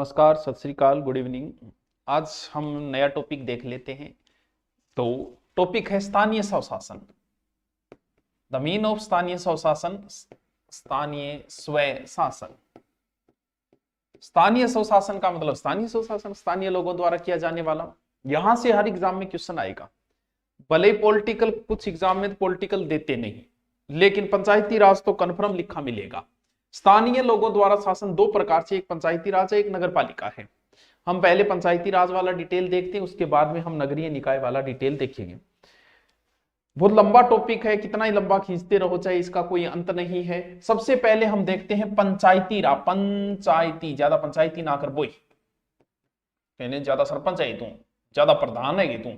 नमस्कार, सत श्री अकाल, गुड इवनिंग। आज हम नया टॉपिक देख लेते हैं। तो टॉपिक है स्थानीय स्वशासन। द मीन ऑफ स्थानीय स्वशासन, स्थानीय स्वय शासन। स्थानीय स्वशासन का मतलब स्थानीय स्वशासन स्थानीय लोगों द्वारा किया जाने वाला। यहां से हर एग्जाम में क्वेश्चन आएगा। भले ही पॉलिटिकल, कुछ एग्जाम में पॉलिटिकल देते नहीं, लेकिन पंचायती राज तो कन्फर्म लिखा मिलेगा। स्थानीय लोगों द्वारा शासन दो प्रकार से, एक पंचायती राज है, एक नगर पालिका है। हम पहले पंचायती राज वाला डिटेल देखते हैं, उसके बाद में हम नगरीय निकाय वाला डिटेल देखेंगे। बहुत लंबा टॉपिक है, कितना ही लंबा खींचते रहो चाहे इसका कोई अंत नहीं है। सबसे पहले हम देखते हैं पंचायती राज। पंचायती, ज्यादा पंचायती ना कर बोई, कहने ज्यादा सरपंच है तू, ज्यादा प्रधान है तू,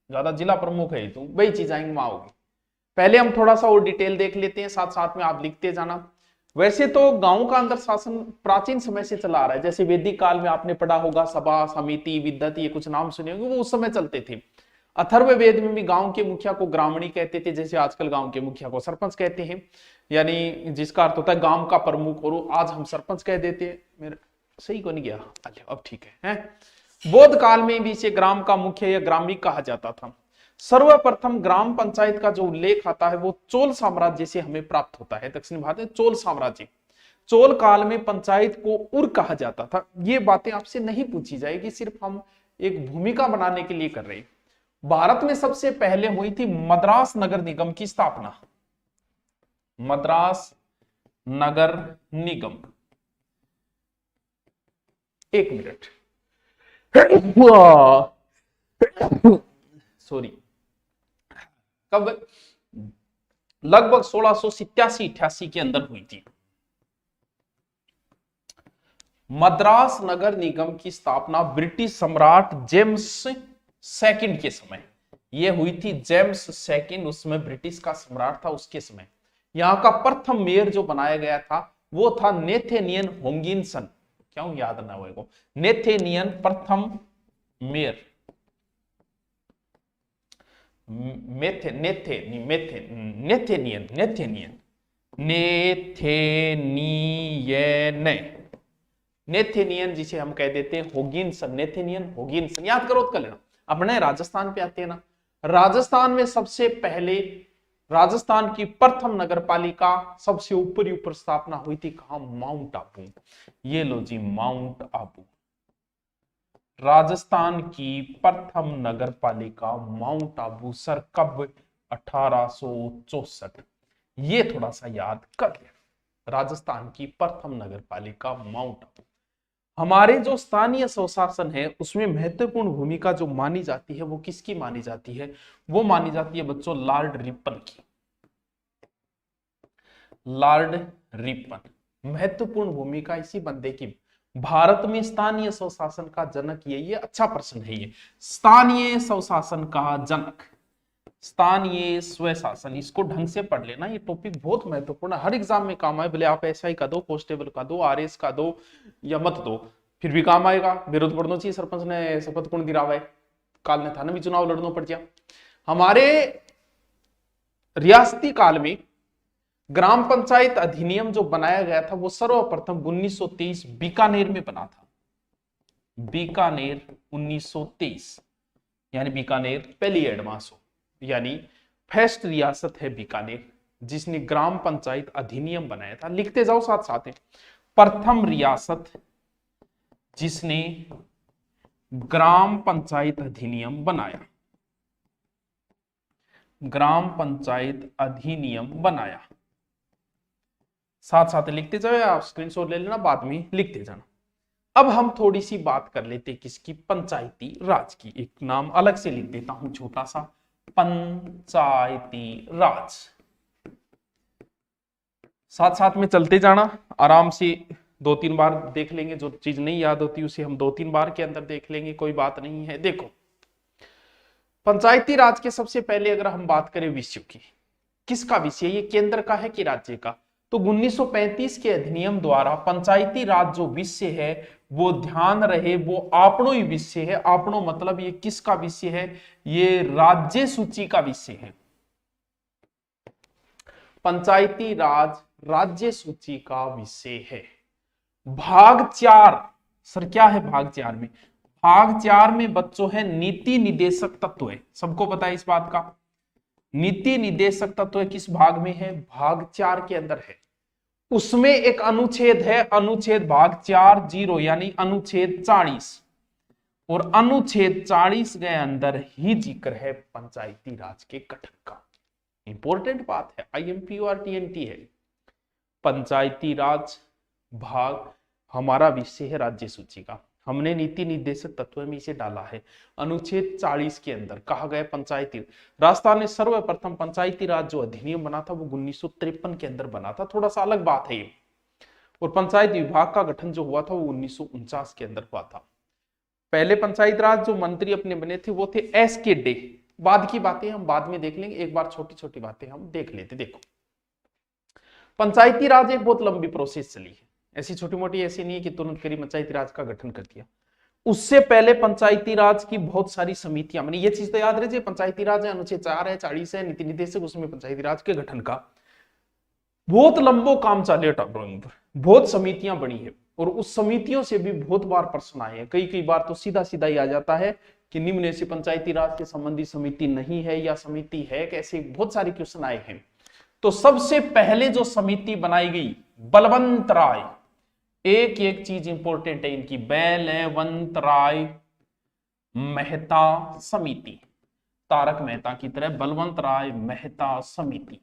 ज्यादा जिला प्रमुख है तू, वही चीज आएंगे वहां होगी। पहले हम थोड़ा सा और डिटेल देख लेते हैं, साथ साथ में आप लिखते जाना। वैसे तो गांव का अंदर शासन प्राचीन समय से चला आ रहा है। जैसे वैदिक काल में आपने पढ़ा होगा, सभा, समिति, विद्वत, ये कुछ नाम सुने होंगे, वो उस समय चलते थे। अथर्ववेद में भी गांव के मुखिया को ग्रामणी कहते थे, जैसे आजकल गांव के मुखिया को सरपंच कहते हैं, यानी जिसका अर्थ होता है गांव का प्रमुख। और आज हम सरपंच कह देते हैं। मेरे सही को नहीं गया, अब ठीक है। बौद्ध काल में भी इसे ग्राम का मुखिया या ग्रामी कहा जाता था। सर्वप्रथम ग्राम पंचायत का जो उल्लेख आता है वो चोल साम्राज्य से हमें प्राप्त होता है। दक्षिण भारत में चोल साम्राज्य, चोल काल में पंचायत को उर कहा जाता था। ये बातें आपसे नहीं पूछी जाएगी, सिर्फ हम एक भूमिका बनाने के लिए कर रहे हैं। भारत में सबसे पहले हुई थी मद्रास नगर निगम की स्थापना। मद्रास नगर निगम, एक मिनट, सॉरी, कब? लगभग 1687-88 के अंदर हुई थी। मद्रास नगर निगम की स्थापना ब्रिटिश सम्राट जेम्स सेकंड के समय यह हुई थी। जेम्स सेकंड उसमें ब्रिटिश का सम्राट था, उसके समय यहां का प्रथम मेयर जो बनाया गया था वो था नेथेनियन होगिंसन। क्यों याद ना होगा? नेथेनियन प्रथम मेयर, नेथेनियन जिसे हम कह देते हैं होगिंसन, नेथेनियन होगिंसन। याद करो तो कर लेना। अपने राजस्थान पे आते हैं ना, राजस्थान में सबसे पहले राजस्थान की प्रथम नगर पालिका सबसे ऊपर स्थापना हुई थी कहां? माउंट आबू। ये लो जी, माउंट आबू, राजस्थान की प्रथम नगर पालिका माउंट आबू। सर कब? 1864। ये थोड़ा सा याद कर ले। राजस्थान की प्रथम नगर पालिका माउंट आबू। हमारे जो स्थानीय स्वशासन है उसमें महत्वपूर्ण भूमिका जो मानी जाती है वो किसकी मानी जाती है? वो मानी जाती है बच्चों लॉर्ड रिपन की। लॉर्ड रिपन, महत्वपूर्ण भूमिका इसी बंदे की। भारत में स्थानीय स्वशासन का जनक ये अच्छा प्रश्न है। ये स्थानीय स्वशासन का जनक, स्थानीय स्वशासन, इसको ढंग से पढ़ लेना। ये टॉपिक बहुत महत्वपूर्ण है, हर एग्जाम में काम आए। भले आप एसआई का दो, कांस्टेबल का दो, आरएस का दो या मत दो, फिर भी काम आएगा। विरोध पढ़ना चाहिए। सरपंच ने शपथ कौन दिलावा है? काल ने थाना भी चुनाव लड़ना पड़ गया। हमारे रियासती काल में ग्राम पंचायत अधिनियम जो बनाया गया था वो सर्वप्रथम 1923 बीकानेर में बना था। बीकानेर 1923, यानी बीकानेर पहली एडवांस हो, यानी फर्स्ट रियासत है बीकानेर जिसने ग्राम पंचायत अधिनियम बनाया था। लिखते जाओ साथ साथ है। प्रथम रियासत जिसने ग्राम पंचायत अधिनियम बनाया, ग्राम पंचायत अधिनियम बनाया। साथ साथ लिखते जाओ, आप स्क्रीनशॉट ले लेना, बाद में लिखते जाना। अब हम थोड़ी सी बात कर लेते किसकी? पंचायती राज की। एक नाम अलग से लिख देता हूं छोटा सा, पंचायती राज। साथ साथ में चलते जाना, आराम से 2-3 बार देख लेंगे। जो चीज नहीं याद होती उसे हम 2-3 बार के अंदर देख लेंगे, कोई बात नहीं है। देखो, पंचायती राज के सबसे पहले अगर हम बात करें विषय की, किसका विषय? ये केंद्र का है कि राज्य का? तो 1935 के अधिनियम द्वारा पंचायती राज जो विषय है वो ध्यान रहे वो आपनो ही विषय है। आपनो मतलब ये किसका विषय है? ये राज्य सूची का विषय है। पंचायती राज राज्य सूची का विषय है। भाग 4 सर क्या है भाग 4 में? भाग 4 में बच्चों है नीति निदेशक तत्व है, सबको पता है इस बात का। नीति निदेशक तत्व किस भाग में है? भाग 4 के अंदर है। उसमें एक अनुच्छेद है, अनुच्छेद भाग 4(0) यानी अनुच्छेद 40, और अनुच्छेद 40 के अंदर ही जिक्र है पंचायती राज के गठन का। इंपॉर्टेंट बात है, आईएमपी और टीएनटी है। पंचायती राज भाग हमारा विषय है राज्य सूची का, हमने नीति निर्देशक तत्व में इसे डाला है। अनुच्छेद 40 के अंदर कहा गया पंचायती राजस्थान ने सर्वप्रथम पंचायती राज जो अधिनियम बना था वो 1953 के अंदर बना था, थोड़ा सा अलग बात है ये। और पंचायत विभाग का गठन जो हुआ था वो 1949 के अंदर हुआ था। पहले पंचायत राज जो मंत्री अपने बने थे वो थे एस.के. डे। बाद की बातें हम बाद में देख लेंगे, एक बार छोटी छोटी बातें हम देख लेते। देखो पंचायती राज एक बहुत लंबी प्रोसेस चली है, ऐसी छोटी मोटी ऐसी नहीं है कि तुरंत करी पंचायती राज का गठन कर दिया। उससे पहले पंचायती राज की बहुत सारी समितियां बनी, ये चीज तो याद रहे, पंचायती राज है, अनुच्छेद 4 है, 40 है, नीति निदेशक, उसमें पंचायती राज के गठन का बहुत लंबो काम चले, बहुत समितियां बनी है। और उस समितियों से भी बहुत बार प्रश्न आए हैं, कई बार तो सीधा सीधा ही आ जाता है कि निम्न से पंचायती राज के संबंधी समिति नहीं है या समिति है, कैसे बहुत सारे क्वेश्चन आए हैं। तो सबसे पहले जो समिति बनाई गई बलवंत राय, एक एक चीज इंपॉर्टेंट है इनकी, बलवंत राय मेहता समिति, तारक मेहता की तरह बलवंत राय मेहता समिति।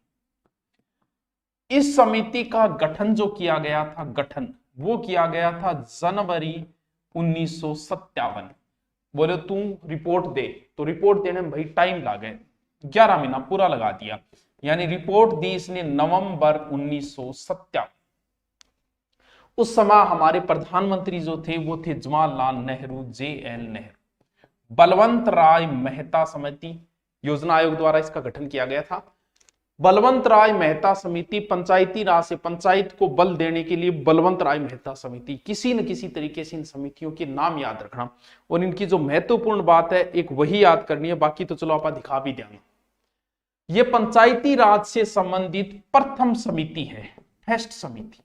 इस समिति का गठन जो किया गया था, गठन वो किया गया था जनवरी 1957। बोले तू रिपोर्ट दे, तो रिपोर्ट देने में भाई टाइम लगे, 11 महीना पूरा लगा दिया, यानी रिपोर्ट दी इसने नवंबर 1957। उस समय हमारे प्रधानमंत्री जो थे वो थे जवाहरलाल नेहरू, JL नेहरू। बलवंत राय मेहता समिति, योजना आयोग द्वारा इसका गठन किया गया था। बलवंत राय मेहता समिति पंचायती राज से पंचायत को बल देने के लिए बलवंत राय मेहता समिति, किसी न किसी तरीके से इन समितियों के नाम याद रखना, और इनकी जो महत्वपूर्ण बात है एक वही याद करनी है, बाकी तो चलो आप दिखा भी देंगे। ये पंचायती राज से संबंधित प्रथम समिति है, फर्स्ट समिति।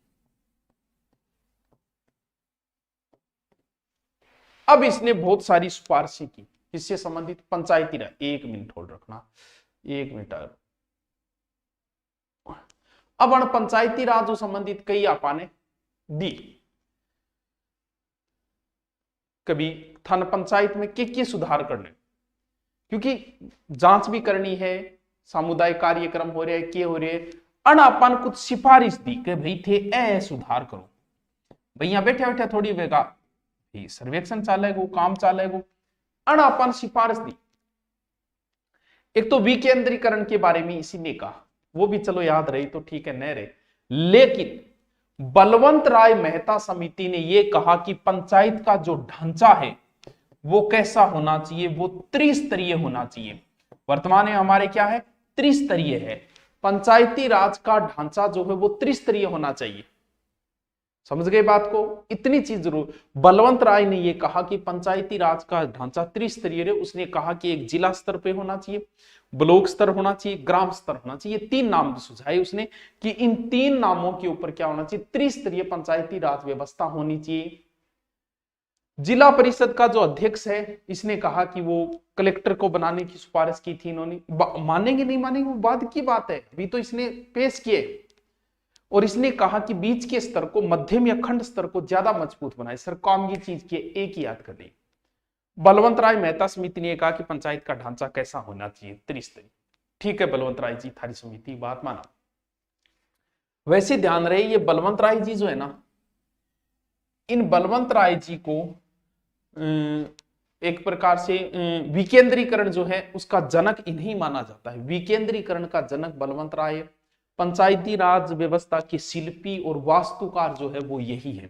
अब इसने बहुत सारी सिफारिशें की, इससे संबंधित पंचायती राज, 1 मिनट होल्ड रखना, 1 मिनट। अब पंचायती राज जो संबंधित कई आपा ने दी, कभी थाना पंचायत में के सुधार करने, क्योंकि जांच भी करनी है, सामुदायिक कार्यक्रम हो रहे के हो रहे, अनापन कुछ सिफारिश दी कि भाई थे ए सुधार करो। भैया बैठे बैठे थोड़ी वेगा सर्वेक्षण चालेगो, काम चालेगो, अनापन सिफारिश दी। एक तो विकेंद्रीकरण के बारे में इसी ने कहा, वो भी चलो याद रही तो ठीक है, न रहे। लेकिन बलवंत राय मेहता समिति ने यह कहा कि पंचायत का जो ढांचा है वो कैसा होना चाहिए, वो त्रिस्तरीय होना चाहिए। वर्तमान में हमारे क्या है, त्रिस्तरीय है। पंचायती राज का ढांचा जो है वो त्रिस्तरीय होना चाहिए। समझ गए बात को, इतनी चीज जरूर। बलवंत राय ने यह कहा कि पंचायती राज का ढांचा त्रिस्तरीय है। उसने कहा कि एक जिला स्तर पे होना चाहिए, ब्लॉक स्तर होना चाहिए, ग्राम स्तर होना चाहिए। 3 नाम सुझाए उसने कि इन 3 नामों के ऊपर क्या होना चाहिए, त्रिस्तरीय पंचायती राज व्यवस्था होनी चाहिए। जिला परिषद का जो अध्यक्ष है, इसने कहा कि वो कलेक्टर को बनाने की सिफारिश की थी इन्होंने। मानेंगे नहीं मानेंगे वो बाद की बात है, अभी तो इसने पेश किए। और इसने कहा कि बीच के स्तर को, मध्यम या खंड स्तर को ज्यादा मजबूत बनाए। सर काम ये चीज की एक ही याद कर ली। बलवंत राय मेहता समिति ने कहा कि पंचायत का ढांचा कैसा होना चाहिए, त्रिस्तरीय। ठीक है बलवंत राय जी, थारी समिति बात माना। वैसे ध्यान रहे ये बलवंत राय जी जो है ना, इन बलवंत राय जी को एक प्रकार से विकेंद्रीकरण जो है उसका जनक इन्हीं माना जाता है। विकेंद्रीकरण का जनक बलवंत राय। पंचायती राज व्यवस्था के शिल्पी और वास्तुकार जो है वो यही है।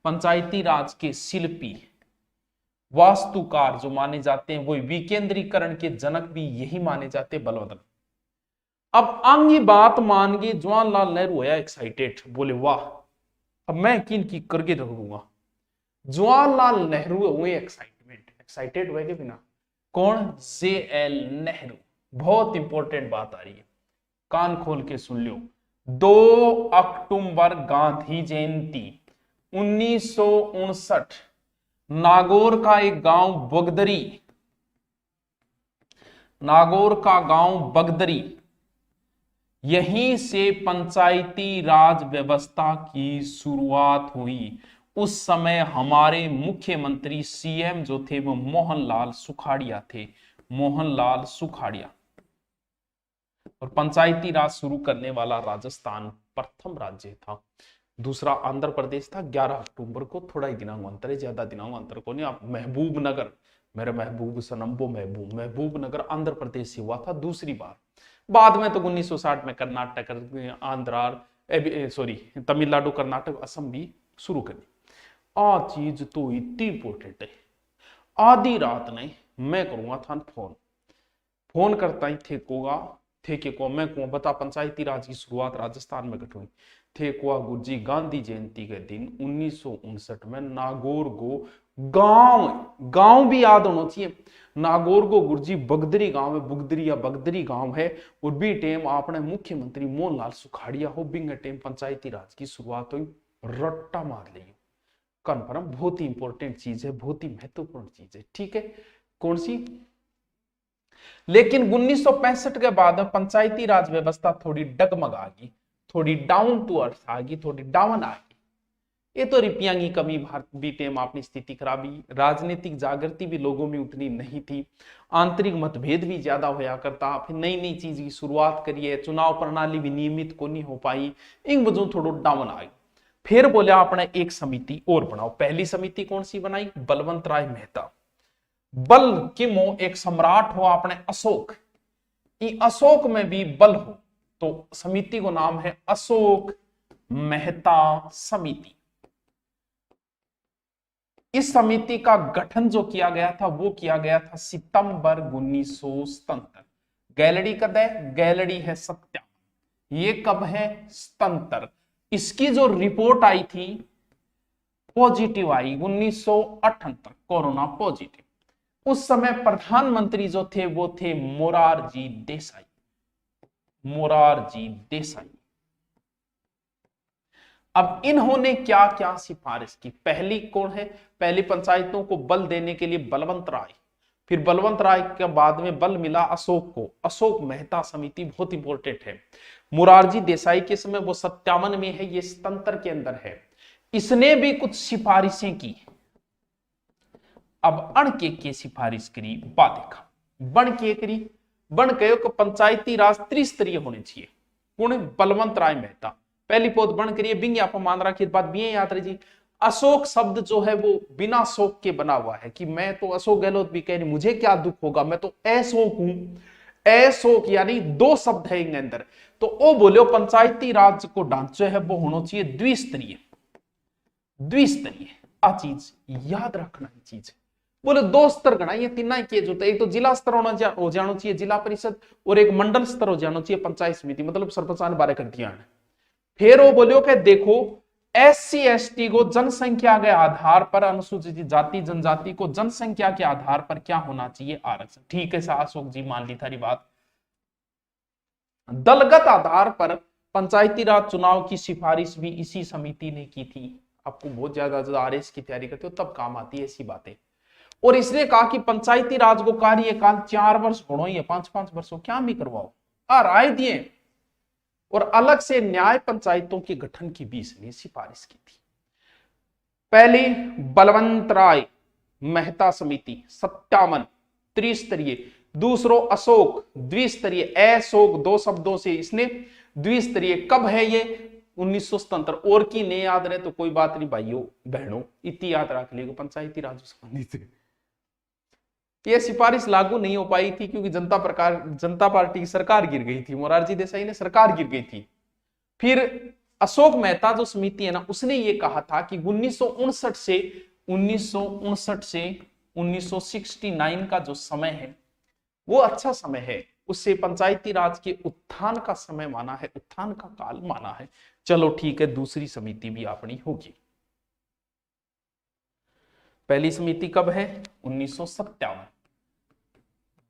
पंचायती राज के शिल्पी वास्तुकार जो माने जाते हैं वो विकेंद्रीकरण के जनक भी यही माने जाते हैं, बलवंत राय। अब आगे बात मान गए, जवाहरलाल नेहरू होया एक्साइटेड, बोले वाह अब मैं किन की करके रहूंगा। जवाहरलाल नेहरू हुए एक्साइटेड हुए के बिना। कौन, JL नेहरू। बहुत इंपॉर्टेंट बात आ रही है, कान खोल के सुन लो। 2 अक्टूबर गांधी जयंती 1959 नागौर का एक गांव बगदरी, नागौर का गांव बगदरी, यहीं से पंचायती राज व्यवस्था की शुरुआत हुई। उस समय हमारे मुख्यमंत्री सीएम जो थे वो मोहनलाल सुखाड़िया थे, मोहनलाल सुखाड़िया। और पंचायती राज शुरू करने वाला राजस्थान प्रथम राज्य था। दूसरा आंध्र प्रदेश था 11 अक्टूबर को, थोड़ा ही दिनांक अंतर है, ज्यादा दिनांक अंतर को नहीं। आप महबूब नगर, मेरे महबूब सनम्बो महबूब, महबूब नगर आंध्र प्रदेश से हुआ था दूसरी बार। बाद में तो 1960 में कर्नाटक, आंध्र, सॉरी तमिलनाडु, कर्नाटक, असम भी शुरू करी। आ चीज तो इतनी इंपॉर्टेंट है। आधी रात नहीं, मैं करूंगा था फोन, फोन करता ही थे को मैं को बता पंचायती राज की शुरुआत राजस्थान में कट हुई थे को गुरुजी गांधी जयंती के दिन 1959 में नागौर को गांव भी याद होना चाहिए। नागौर को गुरुजी बगदरी गांव है, बुगदरी या बगदरी गांव है। और बी टेम आपने मुख्यमंत्री मोहनलाल सुखाड़िया हो, बिंग टेम पंचायती राज की शुरुआत हुई। रट्टा मार ली कन्फर्म, बहुत ही इंपॉर्टेंट चीज है, बहुत ही महत्वपूर्ण चीज है। ठीक है, कौन सी? लेकिन 1965 के बाद पंचायती राज व्यवस्था थोड़ी डगमगा गई, थोड़ी डाउन टू अर्थ आ गई, थोड़ी डाउन आ गई। ये तो रुपया की कमी, भारत बीते में अपनी स्थिति खराबी, राजनीतिक जागृति भी लोगों में उतनी नहीं थी, आंतरिक मतभेद भी ज्यादा होया करता, फिर नई नई चीज की शुरुआत करिए, चुनाव प्रणाली भी नियमित को नहीं हो पाई, इन वजह थोड़ा डाउन आ गई। फिर बोला आपने एक समिति और बनाओ। पहली समिति कौन सी बनाई? बलवंत राय मेहता। बल किमो एक सम्राट हो आपने अशोक, अशोक में भी बल हो, तो समिति को नाम है अशोक मेहता समिति। इस समिति का गठन जो किया गया था वो किया गया था सितंबर 1977। गैलरी कब है? गैलरी है सत्या। ये कब है? 77। इसकी जो रिपोर्ट आई थी पॉजिटिव आई 1978, कोरोना पॉजिटिव। उस समय प्रधानमंत्री जो थे वो थे मोरारजी देसाई, मोरारजी देसाई। अब इन्होंने क्या क्या सिफारिश की? पहली कौन है? पहली पंचायतों को बल देने के लिए बलवंत राय, फिर बलवंत राय के बाद में बल मिला अशोक को, अशोक मेहता समिति बहुत इंपॉर्टेंट है। मोरारजी देसाई के समय वो 57 में है, ये 77 के अंदर है। इसने भी कुछ सिफारिशें की। अब अण के सिफारिश करी, बात देखा बन के करी, बन कहो कि पंचायती राज त्रिस्तरीय होने चाहिए। कौन? बलवंत राय मेहता। पहली पोत बन करिए, बिंग आप मान रखिए, बात भी याद रही। अशोक शब्द जो है वो बिना शोक के बना हुआ है, कि मैं तो अशोक गहलोत भी कह रही, मुझे क्या दुख होगा, मैं तो अशोक हूं। अशोक यानी दो शब्द है इन अंदर। तो ओ बोलो पंचायती राज को ढांचे है वो होना चाहिए द्विस्तरीय, द्विस्तरीय। आ चीज याद रखना चीज। बोले दो स्तर गणा, ये तीन ही केज होता है। एक तो जिला स्तर हो जाना चाहिए, जिला परिषद, और एक मंडल स्तर हो जाना चाहिए पंचायत समिति, मतलब सरपंच ने बारे कर दिया। फिर वो बोलियो कि देखो SC ST को जनसंख्या के आधार पर, अनुसूचित जाति जनजाति को जनसंख्या के आधार पर क्या होना चाहिए? आरक्षण। ठीक है अशोक जी, मान ली थारी बात। दलगत आधार पर पंचायती राज चुनाव की सिफारिश भी इसी समिति ने की थी। आपको बहुत ज्यादा RS की तैयारी करते हो तब काम आती है ऐसी बातें। और इसने कहा कि पंचायती राज को कार्यकाल 4 वर्ष होना ही है, 5-5 वर्षों क्या भी करवाओ, राय दिए। और अलग से न्याय पंचायतों के गठन की भी इसने सिफारिश की थी। पहली बलवंत राय मेहता समिति 57 त्रिस्तरीय, दूसरो अशोक द्विस्तरीय, अशोक दो शब्दों से इसने द्विस्तरीय। कब है ये? 1977। और की नहीं याद रहे तो कोई बात नहीं भाइयों बहनों, इतनी याद रख लीजिए पंचायती राज संबंधित ये सिफारिश लागू नहीं हो पाई थी क्योंकि जनता पार्टी की सरकार गिर गई थी, मोरारजी देसाई ने सरकार गिर गई थी। फिर अशोक मेहता जो समिति है ना, उसने ये कहा था कि 1959 से 1969 का जो समय है वो अच्छा समय है, उससे पंचायती राज के उत्थान का समय माना है, उत्थान का काल माना है। चलो ठीक है, दूसरी समिति भी अपनी होगी। पहली समिति कब है? 1957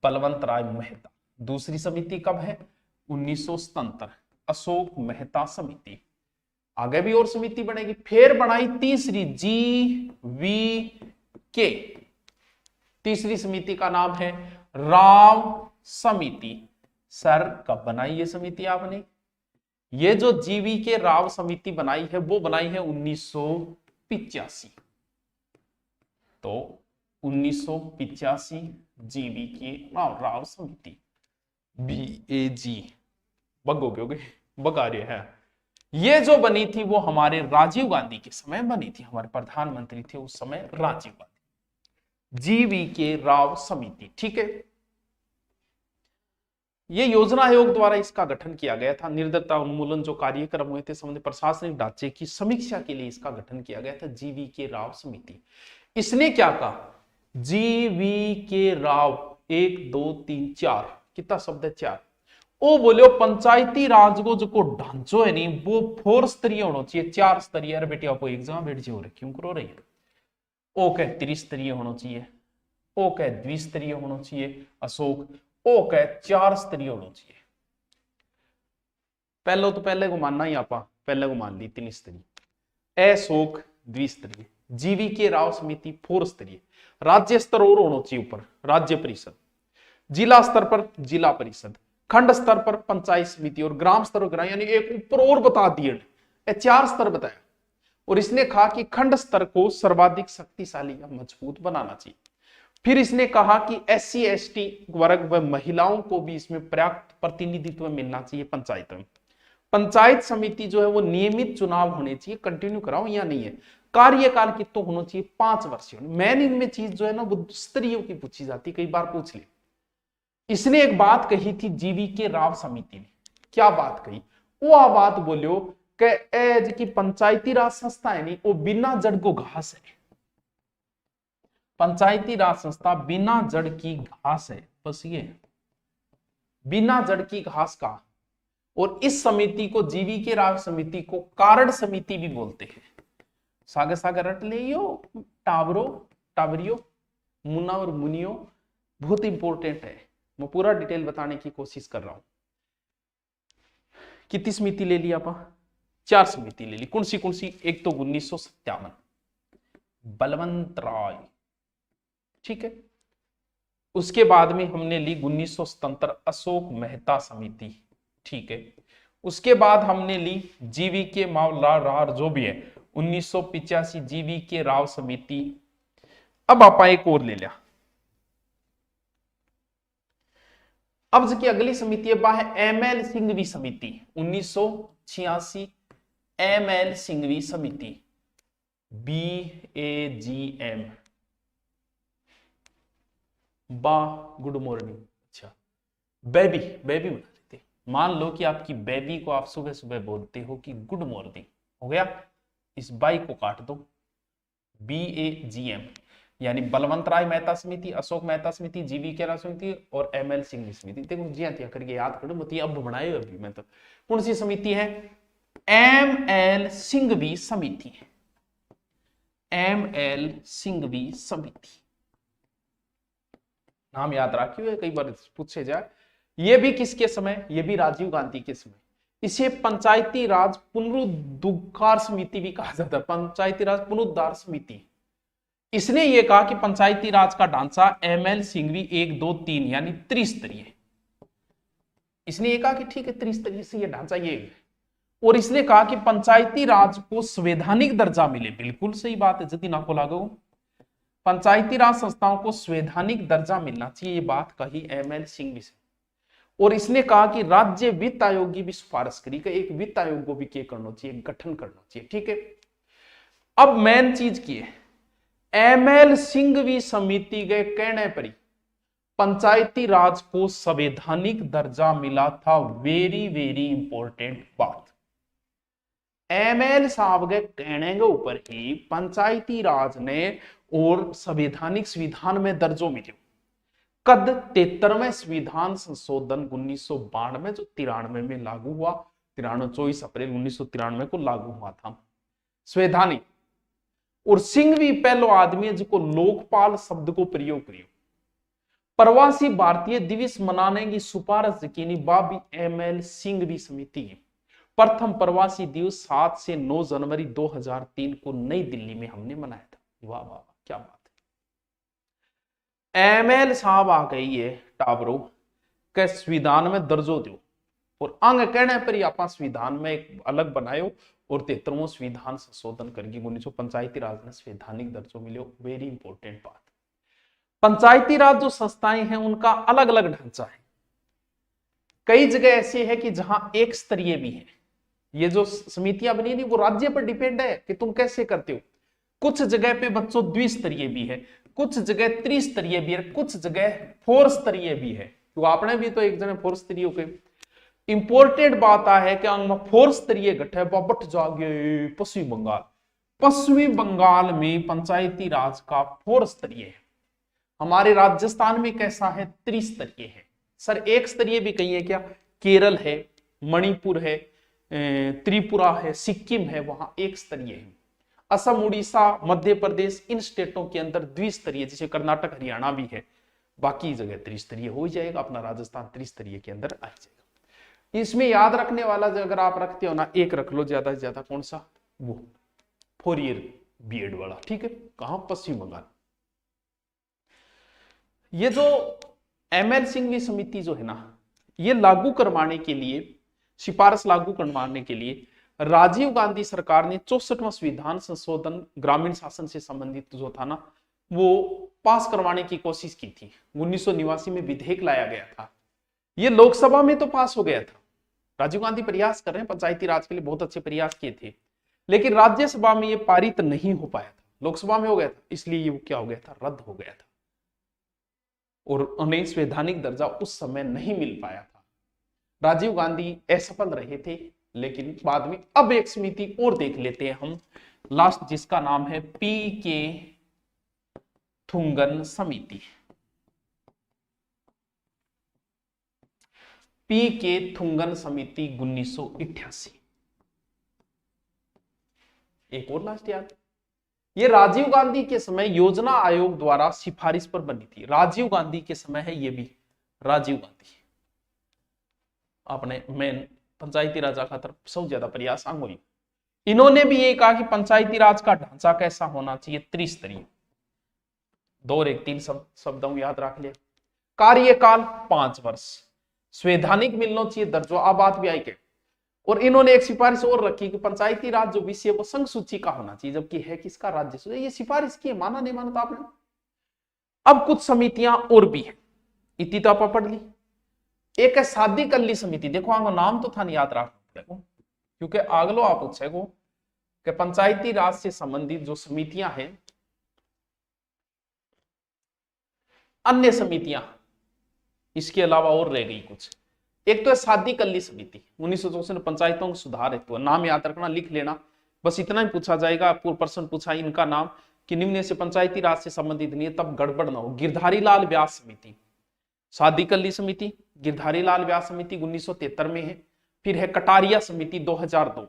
बलवंत राय मेहता। दूसरी समिति कब है? 1977 अशोक मेहता समिति। आगे भी और समिति बनेगी। फिर बनाई तीसरी GV के। तीसरी समिति का नाम है राव समिति। सर कब बनाई ये समिति आपने? ये जो जीवी के राव समिति बनाई है वो बनाई है 1985। तो 1985 जीवी की राव समिति, BAG, बग हो गए, बग आ रहे हैं। ये जो बनी थी वो हमारे राजीव गांधी के समय बनी थी, हमारे प्रधानमंत्री थे उस समय राजीव गांधी। जीवी के राव समिति, ठीक है। ये योजना आयोग द्वारा इसका गठन किया गया था। निर्दयता उन्मूलन जो कार्यक्रम हुए थे संबंधित प्रशासनिक ढांचे की समीक्षा के लिए इसका गठन किया गया था, जीवी के राव समिति। इसने क्या कहा? जीवी के राव 1 2 3 4 कितना शब्द है? 4। ओ बोलो पंचायती राज को जो ढांचो है नहीं वो 4 स्तरीय होना चाहिए, 4 स्तरीय। अरे बेटी आपको एग्जाम बैठ जी हो रहे क्यों करो रही है? ओ कह त्रिस्तरीय होना चाहिए, ओ कह द्विस्तरीय होना चाहिए अशोक, ओ कह 4 स्तरीय होना चाहिए। पहले को मानना ही आपा, पहले को मान ली 3 स्तरीय, अशोक द्विस्तरीय, जीवी के राव समिति 4 स्तरीय। राज्य स्तर और होना चाहिए ऊपर, राज्य परिषद, जिला स्तर पर जिला परिषद, खंड स्तर पर पंचायत समिति और ग्राम स्तर पर, यानी एक ऊपर और बता दिए, 4 स्तर बताया। और इसने कहा कि खंड स्तर को सर्वाधिक शक्तिशाली या मजबूत बनाना चाहिए। फिर इसने कहा कि SC ST वर्ग व महिलाओं को भी इसमें पर्याप्त प्रतिनिधित्व मिलना चाहिए पंचायत में। पंचायत समिति जो है वो नियमित चुनाव होने चाहिए, कंटिन्यू कराओ या नहीं है। कार्यकाल कितना होना चाहिए? 5 वर्ष। मैन इनमें चीज जो है ना वो स्तरीयों की पूछी जाती, कई बार पूछ ले। इसने एक बात कही थी जीवी के राव समिति ने, क्या बात कही? वो बात बोलियो कि पंचायती राज संस्था है नहीं वो बिना जड़ को घास है। पंचायती राज संस्था बिना जड़ की घास है, बस ये बिना जड़ की घास का। और इस समिति को, जीवी के राव समिति को कारण समिति भी बोलते हैं। सागर सागर रट लियो, टावरो टावरियो, मुन्ना और मुनियो, बहुत इंपॉर्टेंट है। मैं पूरा डिटेल बताने की कोशिश कर रहा हूं। कितनी समिति ले ली आपा? 4 समिति ले ली। कौन सी? एक तो 1957 बलवंत राय, ठीक है। उसके बाद में हमने ली 1977 अशोक मेहता समिति, ठीक है। उसके बाद हमने ली जीवी के राव जो भी है 1985 जीवी के राव समिति। अब आपा एक और ले लिया। अब जो की अगली समिति है ML सिंघवी समिति, 1986 ML सिंघवी समिति, BAGM, बा गुड मॉर्निंग। अच्छा, बेबी बेबी बना लेते। मान लो कि आपकी बेबी को आप सुबह सुबह बोलते हो कि गुड मॉर्निंग, हो गया। इस बाई को काट दो, BAGM, यानी बलवंत राय मेहता समिति, अशोक मेहता समिति, जीवी के राव समिति और ML सिंघवी समिति। देखो जिया तिया करके याद करो, मत अब बनाए अभी मैं तो। कौन सी समिति है? ML सिंघवी समिति, ML सिंघवी समिति। नाम याद रखिए, कई बार पूछे जाए। ये भी किसके समय? ये भी राजीव गांधी के समय। इसे पंचायती राज पुनरुद्धार समिति भी कहा जाता है, पंचायती राज पुनरुद्धार समिति। इसने ये कहा कि पंचायती राज का ढांचा ML सिंघवी 1 2 3 यानी त्रिस्तरीय। इसने ये कहा कि ठीक है त्रिस्तरीय से ये ढांचा ये है। और इसने कहा कि पंचायती राज को संवैधानिक दर्जा मिले, बिल्कुल सही बात है जतिन आपको लागू। पंचायती राज संस्थाओं को संवैधानिक दर्जा मिलना चाहिए, ये बात कही ML सिंघवी से। और इसने कहा कि राज्य वित्त आयोग की भी सिफारिश करी कि एक वित्त आयोग को भी क्या करना चाहिए? गठन करना चाहिए, ठीक है। अब मेन चीज की है, ML सिंघवी समिति के कहने पर ही पंचायती राज को संवैधानिक दर्जा मिला था। वेरी वेरी इंपॉर्टेंट बात। ML साहब के कहने के ऊपर ही पंचायती राज ने और संवैधानिक संविधान में दर्जो मिले। कद 73वें संविधान संशोधन 1992 जो 93 में लागू हुआ, 24 अप्रैल 1993 को लागू हुआ था संवैधानिक। और सिंघवी पहलो आदमी है जिसको लोकपाल शब्द को प्रयोग करियो। प्रवासी भारतीय दिवस मनाने की सिफारिश की बाबी ML सिंघवी समिति की। प्रथम प्रवासी दिवस 7 से 9 जनवरी 2003 को नई दिल्ली में हमने मनाया था। वाह वाह क्या बात है। एमएल साहब आ गई है टावरो के संविधान में दर्जो दो और अंग कहने पर ही आप संविधान में एक अलग बनायो और 73वां संविधान संशोधन करके 1900 पंचायती राज ने संवैधानिक दर्जो मिलो। वेरी इंपॉर्टेंट बात। पंचायती राज जो संस्थाएं हैं उनका अलग अलग ढांचा है। कई जगह ऐसी है कि जहां एक स्तरीय भी है। ये जो समितियां बनी नहीं वो राज्य पर डिपेंड है कि तुम कैसे करते हो। कुछ जगह पे बच्चों द्विस्तरीय भी है, कुछ जगह त्रिस्तरीय भी है, कुछ जगह फोर स्तरीय भी है। तो आपने भी तो एक जगह फोर स्तरीय के इंपॉर्टेंट बात आ है कि अंग फोर स्तरीय गठे बट जागे पश्चिम बंगाल। पश्चिमी बंगाल में पंचायती राज का फोर स्तरीय है। हमारे राजस्थान में कैसा है? त्रिस्तरीय है। सर एक स्तरीय भी कही है क्या? केरल है, मणिपुर है, त्रिपुरा है, सिक्किम है, वहां एक स्तरीय है। असम, उड़ीसा, मध्य प्रदेश, इन स्टेटों के अंदर द्विस्तरीय, जैसे कर्नाटक, हरियाणा भी है। बाकी जगह त्रिस्तरीय हो जाएगा। अपना राजस्थान त्रिस्तरीय के अंदर आ जाएगा। इसमें याद रखने वाला अगर आप रखते हो ना, एक रख लो ज्यादा से ज्यादा, कौन सा? वो 4 ईयर बीएड वाला। ठीक है, कहां? पश्चिम बंगाल। ये जो एमएल सिंघवी समिति जो है ना, ये लागू करवाने के लिए, सिफारिश लागू करवाने के लिए राजीव गांधी सरकार ने 64वां संविधान संशोधन ग्रामीण शासन से संबंधित जो था ना, वो पास करवाने की कोशिश की थी। 1989 में विधेयक लाया गया था। ये लोकसभा में तो पास हो गया था। राजीव गांधी प्रयास कर रहे हैं पंचायती राज के लिए, बहुत अच्छे प्रयास किए थे, लेकिन राज्यसभा में ये पारित नहीं हो पाया था। लोकसभा में हो गया था, इसलिए ये क्या हो गया था? रद्द हो गया था और उन्हें संवैधानिक दर्जा उस समय नहीं मिल पाया था। राजीव गांधी असफल रहे थे, लेकिन बाद में अब एक समिति और देख लेते हैं हम लास्ट, जिसका नाम है पी के थुंगन समिति। पी के थुंगन समिति 1988। एक और लास्ट याद, ये राजीव गांधी के समय योजना आयोग द्वारा सिफारिश पर बनी थी। राजीव गांधी के समय है ये भी। राजीव गांधी अपने मेन पंचायती राज का तरफ सबसे ज्यादा प्रयास हुई। इन्होंने भी ये कहा कि पंचायती राज का ढांचा कैसा होना चाहिए? त्रिस्तरीय। 2 और 1 3 शब्दों याद रख लिया। कार्यकाल 5 वर्ष, संवैधानिक मिलना चाहिए दर्जो। अब बात भी आई के, और इन्होंने एक सिफारिश और रखी कि पंचायती राज जो विषय वो संघ सूची का होना चाहिए, जबकि है किसका? राज्य सूची। ये सिफारिश की, माना नहीं माना था आपने। अब कुछ समितियां और भी है, इतनी तो आप पढ़ ली। एक है सादी कल्ली समिति। देखो आगे नाम तो था नहीं याद रख, देखो क्योंकि आगलो आप पूछे को कि पंचायती राज से संबंधित जो समितियां हैं, अन्य समितियां इसके अलावा और रह गई कुछ। एक तो है सादी कल्ली समिति, 1964 में पंचायतों को सुधार हेतु। नाम याद रखना, लिख लेना, बस इतना ही पूछा जाएगा। पूर्व प्रश्न पूछा इनका नाम कि निम्न से पंचायती राज से संबंधित नहीं है, तब गड़बड़ ना हो। गिरधारी लाल व्यास समिति, सादी कल्ली समिति, गिरधारी लाल व्यास समिति 1973 में है। फिर है कटारिया समिति 2002।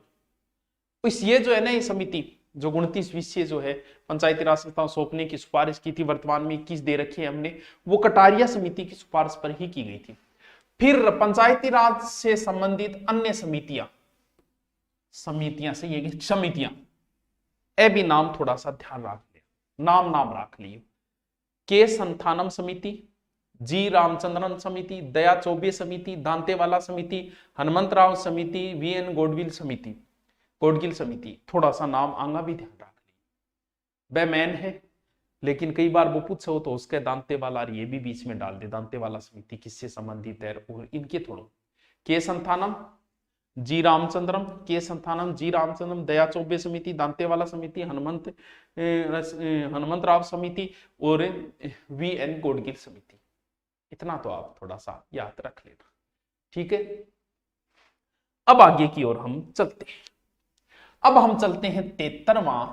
इस ये जो है ना, ये समिति जो 29 विषय जो है पंचायती राज संस्थाओं सौंपने की सिफारिश की थी, वर्तमान में 21 दे रखी है हमने, वो कटारिया समिति की सिफारिश पर ही की गई थी। फिर पंचायती राज से संबंधित अन्य समितियां से ये समितियां, ए भी नाम थोड़ा सा ध्यान रख लिया, नाम रख लिए। के संथानम समिति, जी रामचंद्रन समिति, दया चौबे समिति, दांतेवाला समिति, हनुमंतराव समिति, वीएन गोडगिल समिति। थोड़ा सा नाम आंगा भी ध्यान रख ली। वह मैन है, लेकिन कई बार वो पूछो तो उसके दांतेवाला ये भी बीच में डाल दे, दांतेवाला समिति किससे संबंधित है, और इनके थोड़ो के संथानम, जी रामचंद्रम, दया चौबे समिति, दांतेवाला समिति, हनुमंतराव समिति और वीएन गोडगिल समिति। इतना तो आप थोड़ा सा याद रख लेना, ठीक है। अब आगे की ओर हम चलते हैं। अब हम चलते हैं 73वां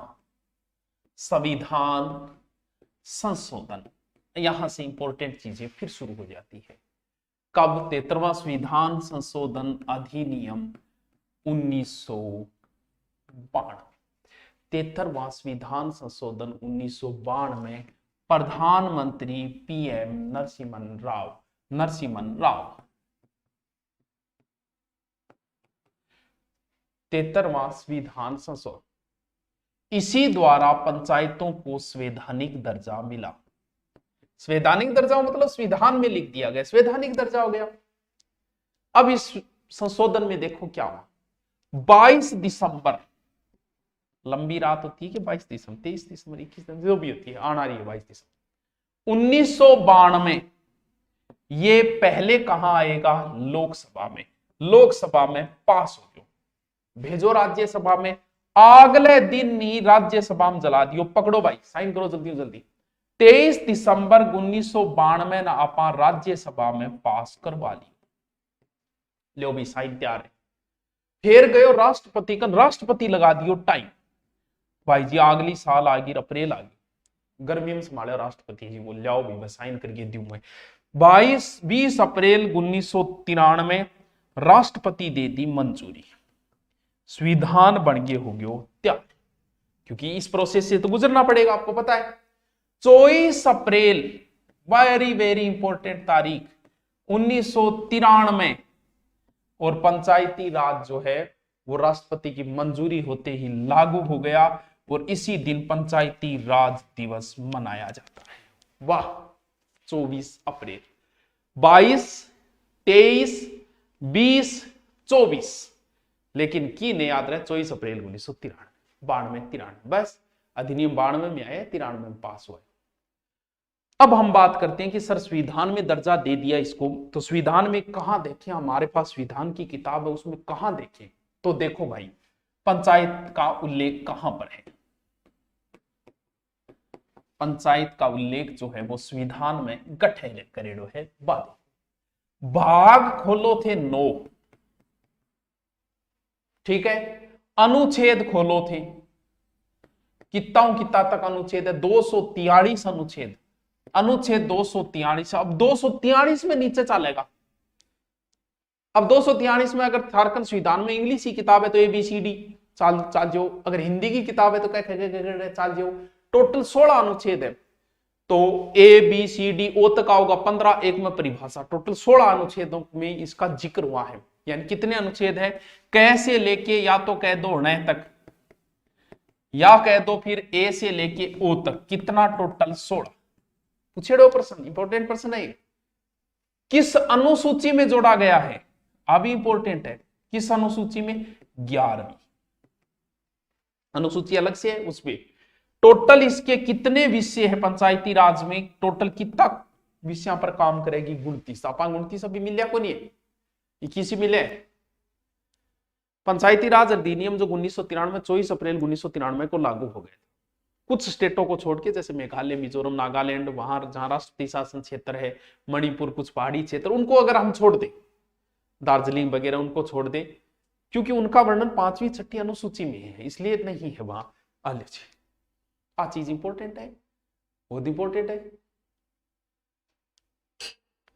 संविधान संशोधन। यहां से इंपॉर्टेंट चीजें फिर शुरू हो जाती है। कब? 73वां संविधान संशोधन अधिनियम 1992। 73वां संविधान संशोधन 1992 में प्रधानमंत्री पीएम नरसिम्हन राव 73वां संविधान संशोधन, इसी द्वारा पंचायतों को संवैधानिक दर्जा मिला। संवैधानिक दर्जा मतलब संविधान में लिख दिया गया, संवैधानिक दर्जा हो गया। अब इस संशोधन में देखो क्या हुआ, 22 दिसंबर, लंबी रात होती है कि 22 दिसंबर, 23 दिसंबर, 21 दिसंबर, जो भी होती है, आना रही है 22 दिसंबर 1992, ये पहले कहां आएगा, लोकसभा में, लोकसभा में पास हो गयो, भेजो राज्यसभा में, अगले दिन ही राज्यसभा में जला दियो, पकड़ो भाई, साइन करो जल्दी जल्दी। 23 दिसंबर 1992 ना आप राज्यसभा में पास करवा लियो, लो भी साइन तैयार है। फिर गयो राष्ट्रपति का, राष्ट्रपति लगा दियो टाइम, भाई जी अगली साल आ गई, अप्रैल आ गई, गर्मी में संभाले राष्ट्रपति जी बोल जाओ भी मैं साइन करके दूं मैं। 20 अप्रैल 1993 राष्ट्रपति दे दी मंजूरी, संविधान बन गए हो गयो तैयार, क्योंकि इस प्रोसेस से तो गुजरना पड़ेगा, आपको पता है। 24 अप्रैल, वेरी वेरी इंपॉर्टेंट तारीख, 1993, और पंचायती राज जो है वो राष्ट्रपति की मंजूरी होते ही लागू हो गया, और इसी दिन पंचायती राज दिवस मनाया जाता है। वाह, 24 अप्रैल, 22, 23, 20, 24, लेकिन की नहीं याद रहे 24 अप्रैल 1993, 93, बस अधिनियम 92 में आया, 93 में पास हुआ। अब हम बात करते हैं कि सर संविधान में दर्जा दे दिया इसको, तो संविधान में कहां देखें, हमारे पास संविधान की किताब है उसमें कहां देखें, तो देखो भाई पंचायत का उल्लेख कहां पर है, पंचायत का उल्लेख जो है वो संविधान में गठे करेडो है, भाग खोलो थे 9, ठीक है, अनुच्छेद खोलो थे, कितना तक अनुच्छेद है, 243 अनुच्छेद, अनुच्छेद 243, अब 243 में नीचे चलेगा, अब 243 में अगर झारखंड संविधान में इंग्लिश की किताब है तो ABCD चाल जो, अगर हिंदी की किताब है तो क्या चाल जो, टोटल 16 अनुच्छेद है, तो ABCD ओ तक होगा 15, एक में परिभाषा, टोटल 16 अनुच्छेदों में इसका जिक्र हुआ है। यानी कितने अनुच्छेद है, कैसे लेके या तो कह दो न तक, या कह दो फिर ए से लेके ओ तक, कितना टोटल 16। पूछेड़ो प्रश्न, इंपॉर्टेंट प्रश्न है, किस अनुसूची में जोड़ा गया है, अभी इंपॉर्टेंट है, किस अनुसूची में, 11वीं अनुसूची अलग से है, उसमें टोटल इसके कितने विषय है पंचायती राज में, टोटल कितना विषयों पर काम करेगी, 29, आप 29 अभी मिले को नहीं है, 21 मिले। पंचायती राज अधिनियम जो 1993 24 अप्रैल 1993 को लागू हो गए, कुछ स्टेटों को छोड़ के, जैसे मेघालय, मिजोरम, नागालैंड, वहां जहां राष्ट्रपति शासन क्षेत्र है, मणिपुर, कुछ पहाड़ी क्षेत्र, उनको अगर हम छोड़ दें, दार्जिलिंग वगैरह उनको छोड़ दें, क्योंकि उनका वर्णन 5वीं 6ठी अनुसूची में है, इसलिए नहीं है वहां। आ चीज इंपॉर्टेंट है, बहुत इंपॉर्टेंट है।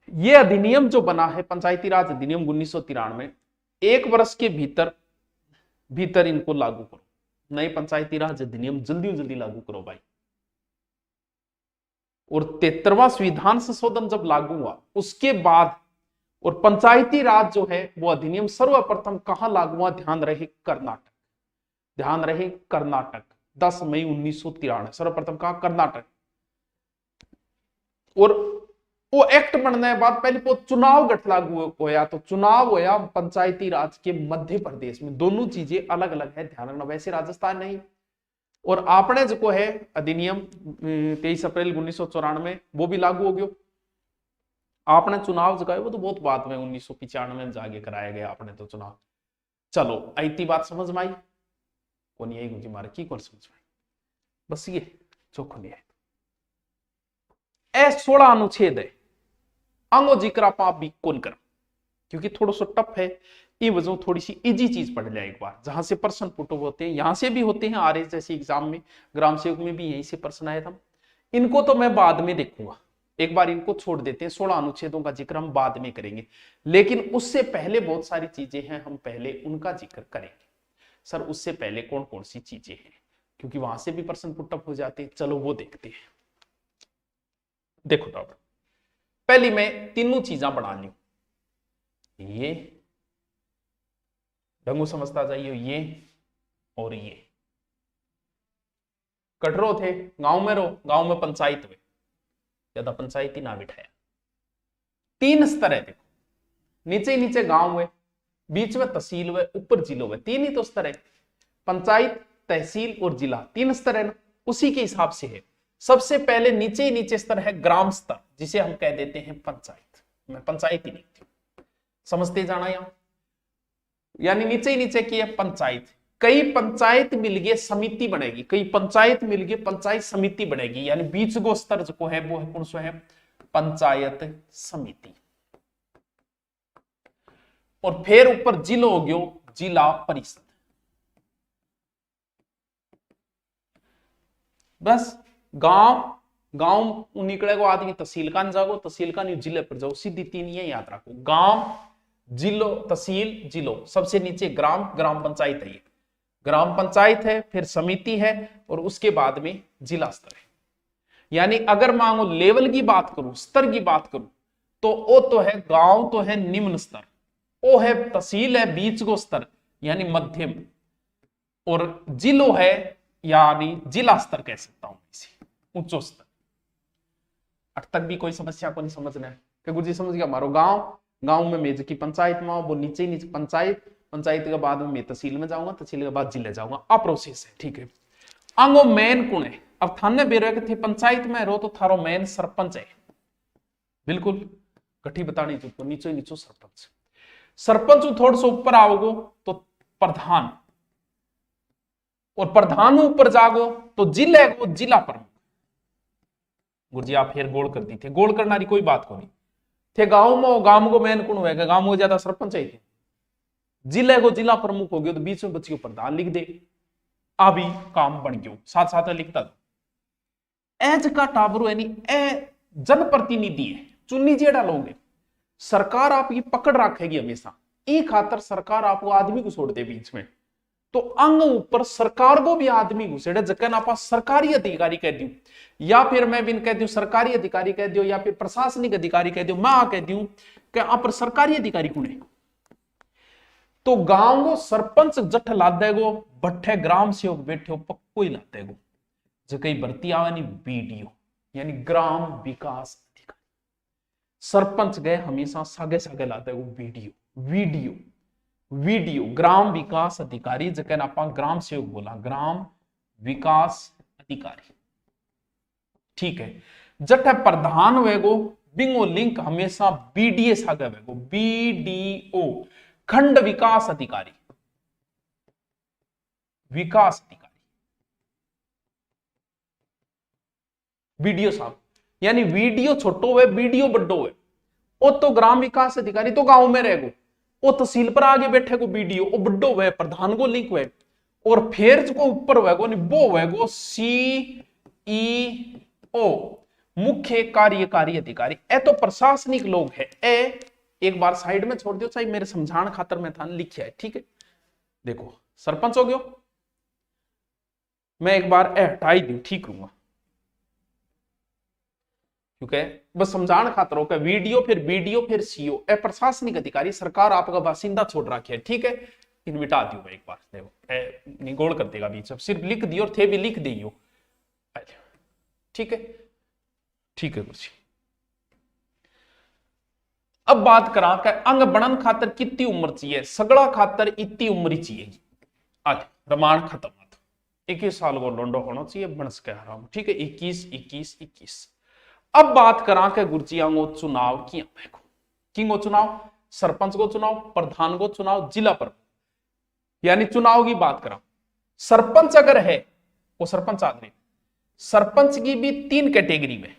ये अधिनियम जो बना है पंचायती राज अधिनियम 1993, 1 वर्ष के भीतर इनको लागू करो, नए पंचायती राज अधिनियम जल्दी लागू करो भाई। और 73वां संविधान संशोधन जब लागू हुआ उसके बाद, और पंचायती राज जो है वो अधिनियम सर्वप्रथम कहां लागू हुआ, ध्यान रहे कर्नाटक, ध्यान रहे कर्नाटक, 10 मई 1993 सर्वप्रथम कहा, कर्नाटक। और वो एक्ट बनने के बाद पहले वो चुनाव गठ लागू होया, तो चुनाव होया पंचायती राज के मध्य प्रदेश में, दोनों चीजें अलग अलग है, ध्यान रखना, वैसे राजस्थान नहीं। और आपने जो है अधिनियम 23 अप्रैल 1994 वो भी लागू हो गया, आपने चुनाव जगाए वो तो बहुत बाद में 1995 में जाके कराया गया आपने तो चुनाव। चलो आईती बात समझ में आई, कौन यही गुंजी मारे की कौन समझ में, बस ये चौखो नहीं है। 16 अनुच्छेद है, अंगो जिक्र आप भी कौन कर, क्योंकि थोड़ा सा टफ है, ये वजह थोड़ी सी इजी चीज पढ़ लिया एक बार, जहां से प्रश्न पुट होते हैं, यहां से भी होते हैं, आरएस जैसे एग्जाम में, ग्राम सेवक में भी यहीं से प्रश्न आया था। इनको तो मैं बाद में देखूंगा, एक बार इनको छोड़ देते हैं, 16 अनुच्छेदों का जिक्र हम बाद में करेंगे, लेकिन उससे पहले बहुत सारी चीजें हैं, हम पहले उनका जिक्र करेंगे। सर उससे पहले कौन कौन सी चीजें हैं, क्योंकि वहां से भी प्रश्न पुटअप हो जाते हैं, चलो वो देखते हैं। देखो डॉक्टर, पहली मैं तीनों चीजा बना ली, ये ढंगू समझता जाइए, ये और ये कटरो थे, गांव में रहो, गांव में पंचायत हुए, ज्यादा पंचायती ना बिठाया। 3 स्तर है देखो, नीचे नीचे गांव है, बीच में तहसील है, ऊपर जिलो है। 3 ही तो स्तर है, पंचायत, तहसील और जिला, 3 स्तर है ना, उसी के हिसाब से है। सबसे पहले नीचे नीचे स्तर है ग्राम स्तर, जिसे हम कह देते हैं पंचायत। मैं पंचायत ही लिखती हूं, समझते जाना यहां। यानी नीचे नीचे की है पंचायत, कई पंचायत मिलके समिति बनेगी, कई पंचायत मिलके पंचायत समिति बनेगी, यानी बीच गो स्तर जो है वो है कौन सा है, पंचायत समिति। और फिर ऊपर जिलो हो गयो जिला परिषद। बस गांव निकलेगा आदमी तहसील का जागो, तहसील का नहीं जिले पर जाओ, सीधी 3 ये याद रखो, गांव, जिलो, तहसील, जिलो, सबसे नीचे ग्राम पंचायत है, ये ग्राम पंचायत है, फिर समिति है, और उसके बाद में जिला स्तर है। यानी अगर मांगो लेवल की बात करूं, स्तर की बात करूं, तो वो तो है गांव तो है निम्न स्तर, वो है तहसील है बीच को स्तर यानी मध्यम, और जिलो है यानी जिला स्तर कह सकता हूं इसे, उच्च स्तर। अब तक भी कोई समस्या को नहीं समझना है कि गुरुजी समझ गया, हमारो गांव में मेज की पंचायत में वो नीचे नीचे पंचायत के बाद में मैं तहसील में जाऊंगा, तहसील के बाद जिले जाऊंगा, आ प्रोसेस है। ठीक है, अंगो मेन कौन है, अब थाने बेरो के थे पंचायत में रो तो थारो मेन सरपंच है, बिल्कुल कठी बतानी तो नीचे नीचे सरपंच थोड़ा सा ऊपर आओगो तो प्रधान, और प्रधान ऊपर जागो तो जिले को जिला प्रमुख। गुरुजी आप फिर गोल कर दी थे, गोल करना कोई बात को नहीं थे, गांव को मेन कौन हुएगा, गांव में ज्यादा सरपंच है थे, जिले को जिला प्रमुख हो गया तो बीच में बच्चियों प्रधान लिख दे, अभी काम बन गयो, साथ साथ में लिखता दो। एज का टाबरू यानी ए जनप्रतिनिधि है, चुनी जेड़ा लोग है, सरकार आपकी पकड़ रखेगी हमेशा, ई खातर सरकार आपको आदमी को छोड़ दे बीच में, तो अंग ऊपर सरकार को भी आदमी घुसेड़े, जगह आप सरकारी अधिकारी कह दू, या फिर मैं भी कह दू सरकारी अधिकारी कह दो, या फिर प्रशासनिक अधिकारी कह दो, मैं कह दू कि आप सरकारी अधिकारी कौन है, तो गांव को सरपंच जठ ला देगो, बट्ठे ग्राम सेवक बैठे हो पक्को ही ला देगो, जो कई भर्ती आवे नहीं बीडीओ यानी ग्राम विकास अधिकारी, सरपंच गए हमेशा सागे सागे ला देगो वीडियो ग्राम विकास अधिकारी, जगह आप ग्राम सेवक बोला, ग्राम विकास अधिकारी। ठीक है, जट प्रधान वेगो बिंगो लिंक हमेशा बीडीए सागे वेगो, बीडीओ खंड विकास अधिकारी, वीडियो साहब, यानी वीडियो छोटो है वीडियो बड्डो है, वो तो ग्राम विकास अधिकारी तो गांव में रहेगो, वो तहसील पर आगे बैठे को वीडियो, वो बड्डो हुए प्रधान को लिंक हुए, और फिर जो ऊपर हुएगो वो हुएगो सीईओ मुख्य कार्यकारी अधिकारी। ए तो प्रशासनिक लोग है, ए एक बार साइड में छोड़ दियो, चाहे मेरे समझाने खातर में था लिखा है। ठीक है, देखो सरपंच हो गयो, मैं एक बार ए हटाई दूं, ठीक रहूंगा, क्योंकि बस समझाने खातर हो, वीडियो फिर सीओ, ए प्रशासनिक अधिकारी, सरकार आपका बासिंदा छोड़ रखी है। ठीक है, इन मिटा दियो एक बार, देखो निगोड़ कर देगा बीच, सिर्फ लिख दियो और थे भी लिख दियो। ठीक है, ठीक है कुछ। अब बात करा कि अंग बनन खातर कितनी उम्र चाहिए, सगड़ा खातर इतनी उम्र चाहिए। आज रमान खत्म, 21 साल को लोंडो होना चाहिए, बन सके हराम। ठीक है, 21। अब बात करा के गुरुजिया चुनाव किंगो चुनाव, सरपंच को चुनाव, प्रधान को चुनाव, जिला प्रमुख, यानी चुनाव की बात करा। सरपंच अगर है वो सरपंच आदमी, सरपंच की भी 3 कैटेगरी में,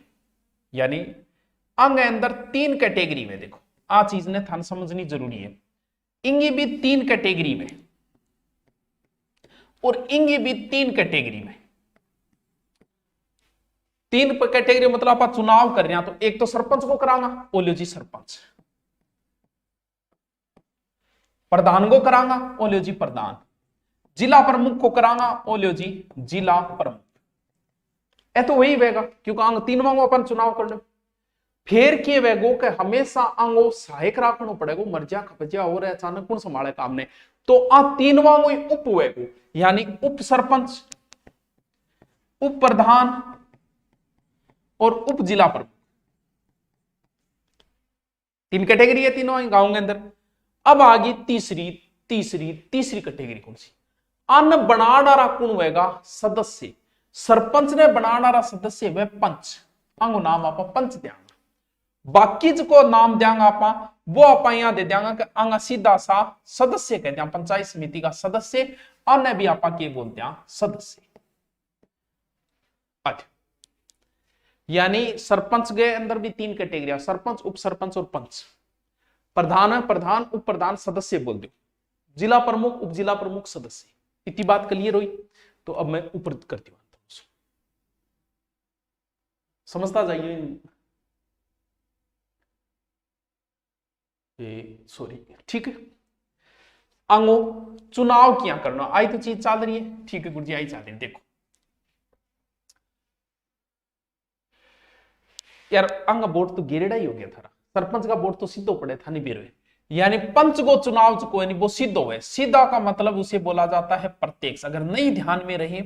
यानी अंग अंदर 3 कैटेगरी में, देखो आ चीज ने थान समझनी जरूरी है, इंगी भी 3 कैटेगरी में और इंगी भी 3 कैटेगरी में। 3 कैटेगरी मतलब आप चुनाव कर रहे हैं, तो एक तो सरपंच को करांगा, बोलियो जी सरपंच, प्रधान को करांगा, बोलियो जी प्रधान, जिला प्रमुख को करांगा, बोलियो जी जिला प्रमुख। ए तो वही वेगा, क्योंकि अंग 3 वांगो अपन चुनाव कर लो। फिर के वेगो के हमेशा अंगो सहायक रखना पड़ेगा, मर्जा खपजा हो रहा है, अचानक कौन संभाले काम ने, तो आ 3 वांगो उप वेगो, यानी उप सरपंच, उप प्रधान और उप जिला प्रमुख। तीन कैटेगरी है तीनों गांव के अंदर। अब आ गई तीसरी तीसरी तीसरी कैटेगरी कौन सी? अन बनाना कौन होगा? सदस्य। सरपंच ने बनाना सदस्य वे पंच, अंगो नाम आप पंच देंगे। बाकी को नाम देंगे आप वो आप यहां दे देंगे कि अंग सीधा सा सदस्य कहते हैं, पंचायत समिति का सदस्य। अन्य भी आप बोलते हैं सदस्य। अच्छा, यानी सरपंच के अंदर भी तीन कैटेगरी, सरपंच, उप सरपंच और पंच। प्रधान है प्रधान, उप प्रधान, सदस्य बोल दो, जिला प्रमुख, उप जिला प्रमुख, सदस्य। इतनी बात क्लियर हुई? तो अब मैं ऊपर करती हूं, समझता जाइए। सॉरी, ठीक है। अंगो चुनाव क्या करना, आई तो चीज चल रही है, ठीक है गुरु जी, आई चल रही है। देखो यार, अंग वोट तो गिरेड़ा ही हो गया था, सरपंच का वोट तो सीधो पड़े था, नहीं बेरो। यानी पंच को चुनाव कोई नहीं, वो सीधो है। सीधा का मतलब उसे बोला जाता है प्रत्यक्ष। अगर नहीं ध्यान में रहे,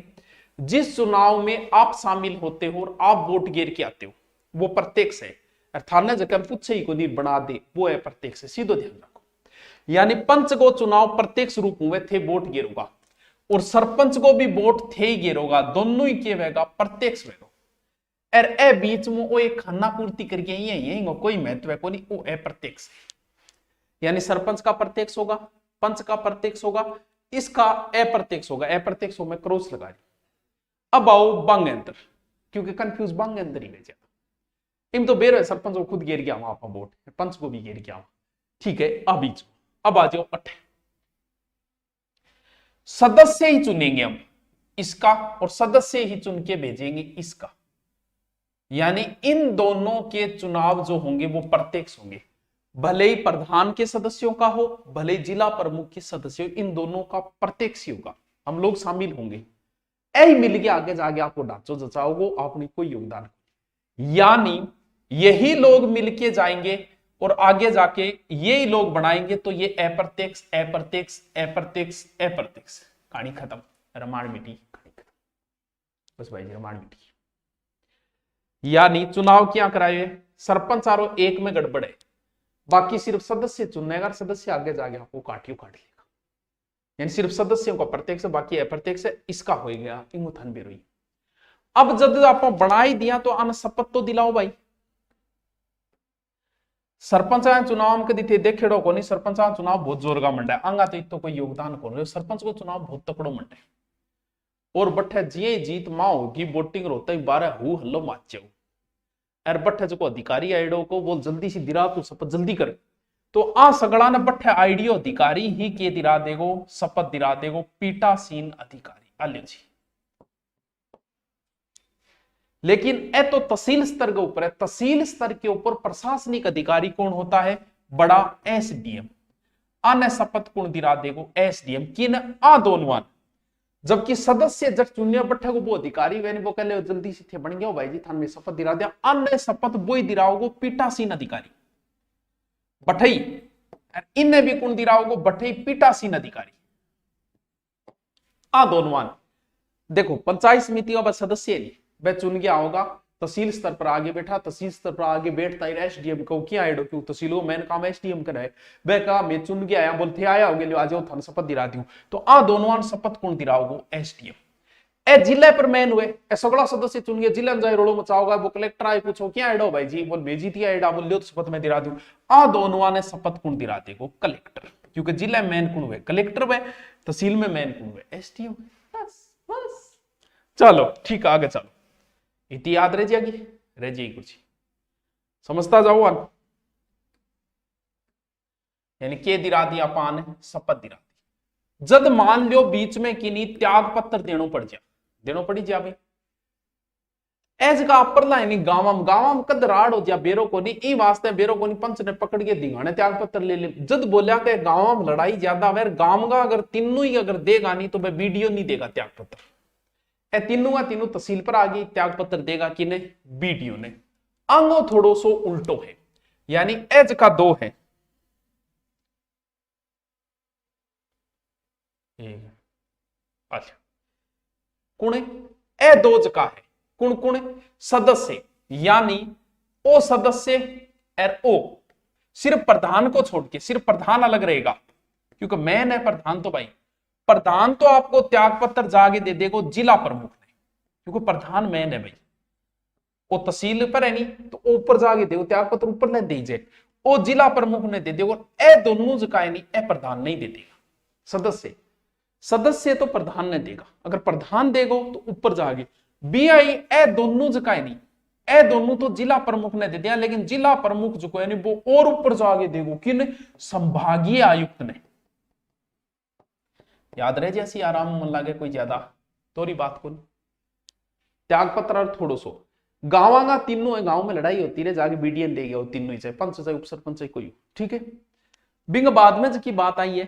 जिस चुनाव में आप शामिल होते हो और आप वोट गिर के आते हो, वो प्रत्यक्ष है। थाने जगह पूछे ही को नहीं बना दे, वो है प्रत्यक्ष, सीधो ध्यान रखो। यानी पंच को चुनाव प्रत्यक्ष रूप में थे वोट गिरोगा, और सरपंच को भी वोट थे ही गिरोगा, दोनों ही के वेगा प्रत्यक्ष वेगा। और ए बीच में वो एक खाना पूर्ति करके यही कोई महत्व है को नहीं, वो है प्रत्यक्ष। यानी सरपंच का प्रत्यक्ष होगा, पंच का प्रत्यक्ष होगा, इसका अप्रत्यक्ष होगा। अप्रत्यक्ष हो मैं क्रॉस लगा रही। अब आओ बंग अंतर, क्योंकि कंफ्यूज बंग अंतर ही भेजा इन तो बेर है, सरपंच को खुद गिर गया वहां पर वोट, पंच को भी गिर गया, ठीक है। अब आ जाओ अठ, सदस्य ही चुनेंगे हम इसका, और सदस्य ही चुन के भेजेंगे इसका। यानी इन दोनों के चुनाव जो होंगे वो प्रत्यक्ष होंगे, भले ही प्रधान के सदस्यों का हो, भले ही जिला प्रमुख के सदस्य हो, इन दोनों का प्रत्यक्ष ही होगा। हम लोग शामिल होंगे, ऐ मिल गया, आगे जाके आपको ढांचो जचाओगे, आपने कोई योगदान। यानी यही लोग मिलके जाएंगे और आगे जाके यही लोग बनाएंगे, तो ये अप्रत्यक्ष अप्रत्यक्ष अप्रत्यक्ष अप्रत्यक्ष, कहानी खत्म, रमाण मिटी, कहानी खत्म, बस भाई जी रमाण मिटी। यानी चुनाव क्या कराए, सरपंच आरो एक में गड़बड़ है, बाकी सिर्फ सदस्य चुनने का, सदस्य आगे जाके आपको काटियो काट लेगा। यानी सिर्फ सदस्यों का प्रत्यक्ष, बाकी अप्रत्यक्ष इसका हो गया इंगुथन बेरोई। अब जब आप बना ही दिया तो अन शपथ तो दिलाओ भाई। सरपंच चुनाव के दिते देखेड़ो को नहीं, सरपंच चुनाव बहुत जोर का मंडा है, आंगा तो इतो कोई योगदान को नहीं, सरपंच को चुनाव बहुत तकड़ो मंडा है। और बट्ठे जी जीत मां होगी, वोटिंग रोता ही 12 हु हल्लो माचो, और बट्ठे जो अधिकारी आईडो को बोल जल्दी सी दिरा तू शपथ जल्दी कर, तो आ सगड़ा ने बट्ठे आईडियो अधिकारी ही के दिरा देगो, शपथ दिरा देगो, पीठासीन अधिकारी आलियो जी। लेकिन ए तो तहसील स्तर के ऊपर है, तहसील स्तर के ऊपर प्रशासनिक अधिकारी कौन होता है? बड़ा एसडीएम। अन्य शपथ कौन दिरा देगो? एसडीएम। किन आ दोनों, जबकि सदस्य जब चुनिया बट्ठे को वो अधिकारी वे वो कह जल्दी से थे बन गया भाई जी थान में शपथ दिरा दिया, अन्य शपथ वो ही दिराओगो पीठासीन अधिकारी बठई, इन्हें भी कौन दिराओगो? बठई पीठासीन अधिकारी। आ दोनों देखो, पंचायत समिति का सदस्य नहीं, वह चुन गया होगा, तहसील स्तर पर आगे बैठा, तहसील स्तर पर आगे बैठता है एसडीएम को क्या आइडो क्यों तहसीलो मैंने काम एसडीएम करा है, वह कहा मैं चुन के आया, बोलते आया हो गए, आ जाओ थान शपथ दिला दूं, तो आ दोनों शपथ कौन दिलाओगो? एसडीएम। ए जिले पर मैन हुए, ए सगड़ा सदस्य चुन गए, जिले में जाए रोड़ो मचाओगा, वो कलेक्टर आए पूछो क्या आइडो भाई जी, बोल भेजी थी आइडा, बोल लो तो शपथ में दिला दूं। आ दोनों ने शपथ कौन दिला देगो? कलेक्टर, क्योंकि जिले में मैन कौन हुए? कलेक्टर हुए, तहसील में मैन कौन हुए? एसडीएम। बस बस, चलो ठीक है, आगे चलो, इतनी याद रह जाएगी, रह जाएगी कुछ समझता जाओ। यानी के दिरा दिया पान शपथ दिरा दी, जद मान लो बीच में किन्हीं त्याग पत्र देनो पड़ जा, देनो पड़ी जा भाई, एज का परला गांव कद राड़ हो जा बेरो को नहीं, ई वास्ते बेरो को नहीं पंच ने पकड़ के दिगाने त्याग पत्र ले ले, जद बोलिया के गांव में लड़ाई ज्यादा वह गांव का अगर तीनों ही अगर देगा नहीं तो वह वीडियो नहीं देगा त्याग पत्र, ए तीनों का तीनों तहसील पर आ गई, त्याग पत्र देगा किने? बीडीओ ने। अंगो थोड़ो सो उल्टो है, यानी एज का दो है, अच्छा कुण ए दो जका है, कुण कुण? सदस्य, यानी ओ सदस्य और ओ सिर्फ प्रधान को छोड़ के, सिर्फ प्रधान अलग रहेगा, क्योंकि मेन है प्रधान। तो भाई प्रधान तो आपको त्याग पत्र जाके दे देगा जिला प्रमुख ने, क्योंकि प्रधान मेन है भाई। वो तहसील पर है नहीं तो ऊपर जाके देखो त्याग पत्र ऊपर ले दीजिए, वो जिला प्रमुख ने दे देगा। ए दोनों जगह नहीं, ए प्रधान नहीं दे देगा। सदस्य सदस्य तो प्रधान ने देगा, अगर प्रधान देगा तो ऊपर जाके बीआई ए दोनों जगह नहीं, ए दोनों तो जिला प्रमुख ने दे दिया, लेकिन जिला प्रमुख जो है वो और ऊपर जाके देगो किन, संभागीय आयुक्त ने। याद रहे जैसी आराम मन लगे कोई ज्यादा तोरी बात को त्याग पत्र थोड़ो सो गाँव का तीनों है, गांव में लड़ाई होती है जाके बीडीएन ले गया तीनों ही, चाहे पंच चाहे उपसरपंच कोई हो, ठीक है। बिंग बाद में की बात आई है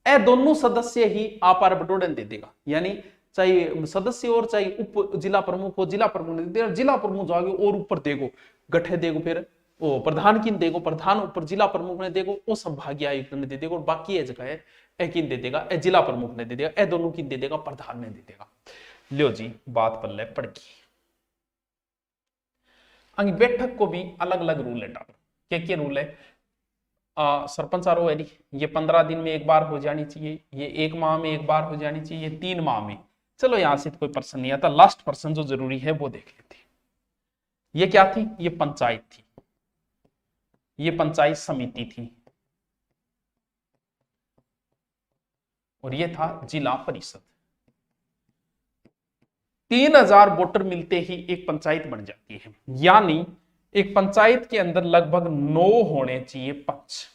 ए दोनों सदस्य ही आपार बटोरन दे देगा, यानी चाहे सदस्य और चाहे उप जिला प्रमुख हो, जिला प्रमुख ने दे देगा, जिला प्रमुख जागे और ऊपर देगो गठे देगो, फिर वो प्रधान किन देगो, प्रधान ऊपर जिला प्रमुख ने देगो, वो संभागीय आयुक्त ने दे देगा, और बाकी ये जगह है ए किन दे देगा, ए जिला प्रमुख ने दे देगा, ए दोनों किन दे देगा, प्रधान ने दे देगा। लो जी बात पल्ले पड़ गई। बैठक को भी अलग अलग रूल है डालो, क्या रूल है। सरपंच आरो है ये 15 दिन में एक बार हो जानी चाहिए, ये 1 माह में एक बार हो जानी चाहिए, ये 3 माह में। चलो यहां से कोई पर्सन नहीं आता, लास्ट पर्सन जो जरूरी है वो देख लेते। ये क्या थी, ये पंचायत थी, ये पंचायत समिति थी, और ये था जिला परिषद। 3000 वोटर मिलते ही एक पंचायत बन जाती है, यानी एक पंचायत के अंदर लगभग 9 होने चाहिए पंच,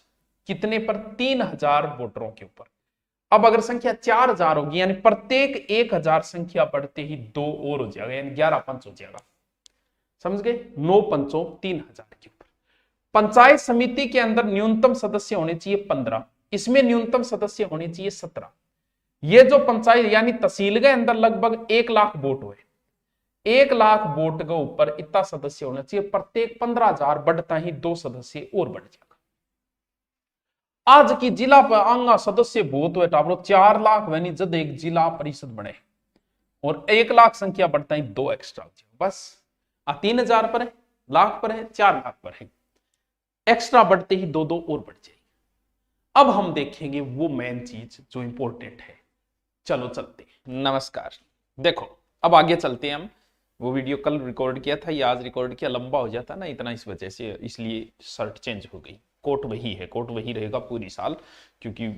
कितने पर, 3000 वोटरों के ऊपर। अब अगर संख्या 4000 होगी, यानी प्रत्येक 1000 संख्या बढ़ते ही 2 और हो जाएगा, यानी 11 पंच हो जाएगा। समझ गए, 9 पंचों 3000 के ऊपर। पंचायत समिति के अंदर न्यूनतम सदस्य होने चाहिए 15, इसमें न्यूनतम सदस्य होने चाहिए 17। ये जो पंचायत यानी तहसील के अंदर लगभग 1 लाख वोट हुए, 1 लाख वोट के ऊपर इतना सदस्य होना चाहिए, प्रत्येक 15,000 बढ़ता ही 2 सदस्य और बढ़ जाएगा। आज की जिला आंगा सदस्य बहुत हुए टाबरो 4 लाख वैनी जब एक जिला परिषद बने, और 1 लाख संख्या बढ़ता ही 2 एक्स्ट्रा हो जाएगा। बस 3000 पर है, लाख पर है, 4 लाख पर है, एक्स्ट्रा बढ़ते ही 2 और बढ़ जाएगी। अब हम देखेंगे वो मेन चीज जो इंपॉर्टेंट है। चलो चलते हैं। नमस्कार। देखो अब आगे चलते हैं हम। वो वीडियो कल रिकॉर्ड किया था, ये आज रिकॉर्ड किया, लंबा हो जाता ना इतना, इस वजह से, इसलिए शर्ट चेंज हो गई। कोट वही है, कोट वही रहेगा पूरी साल, क्योंकि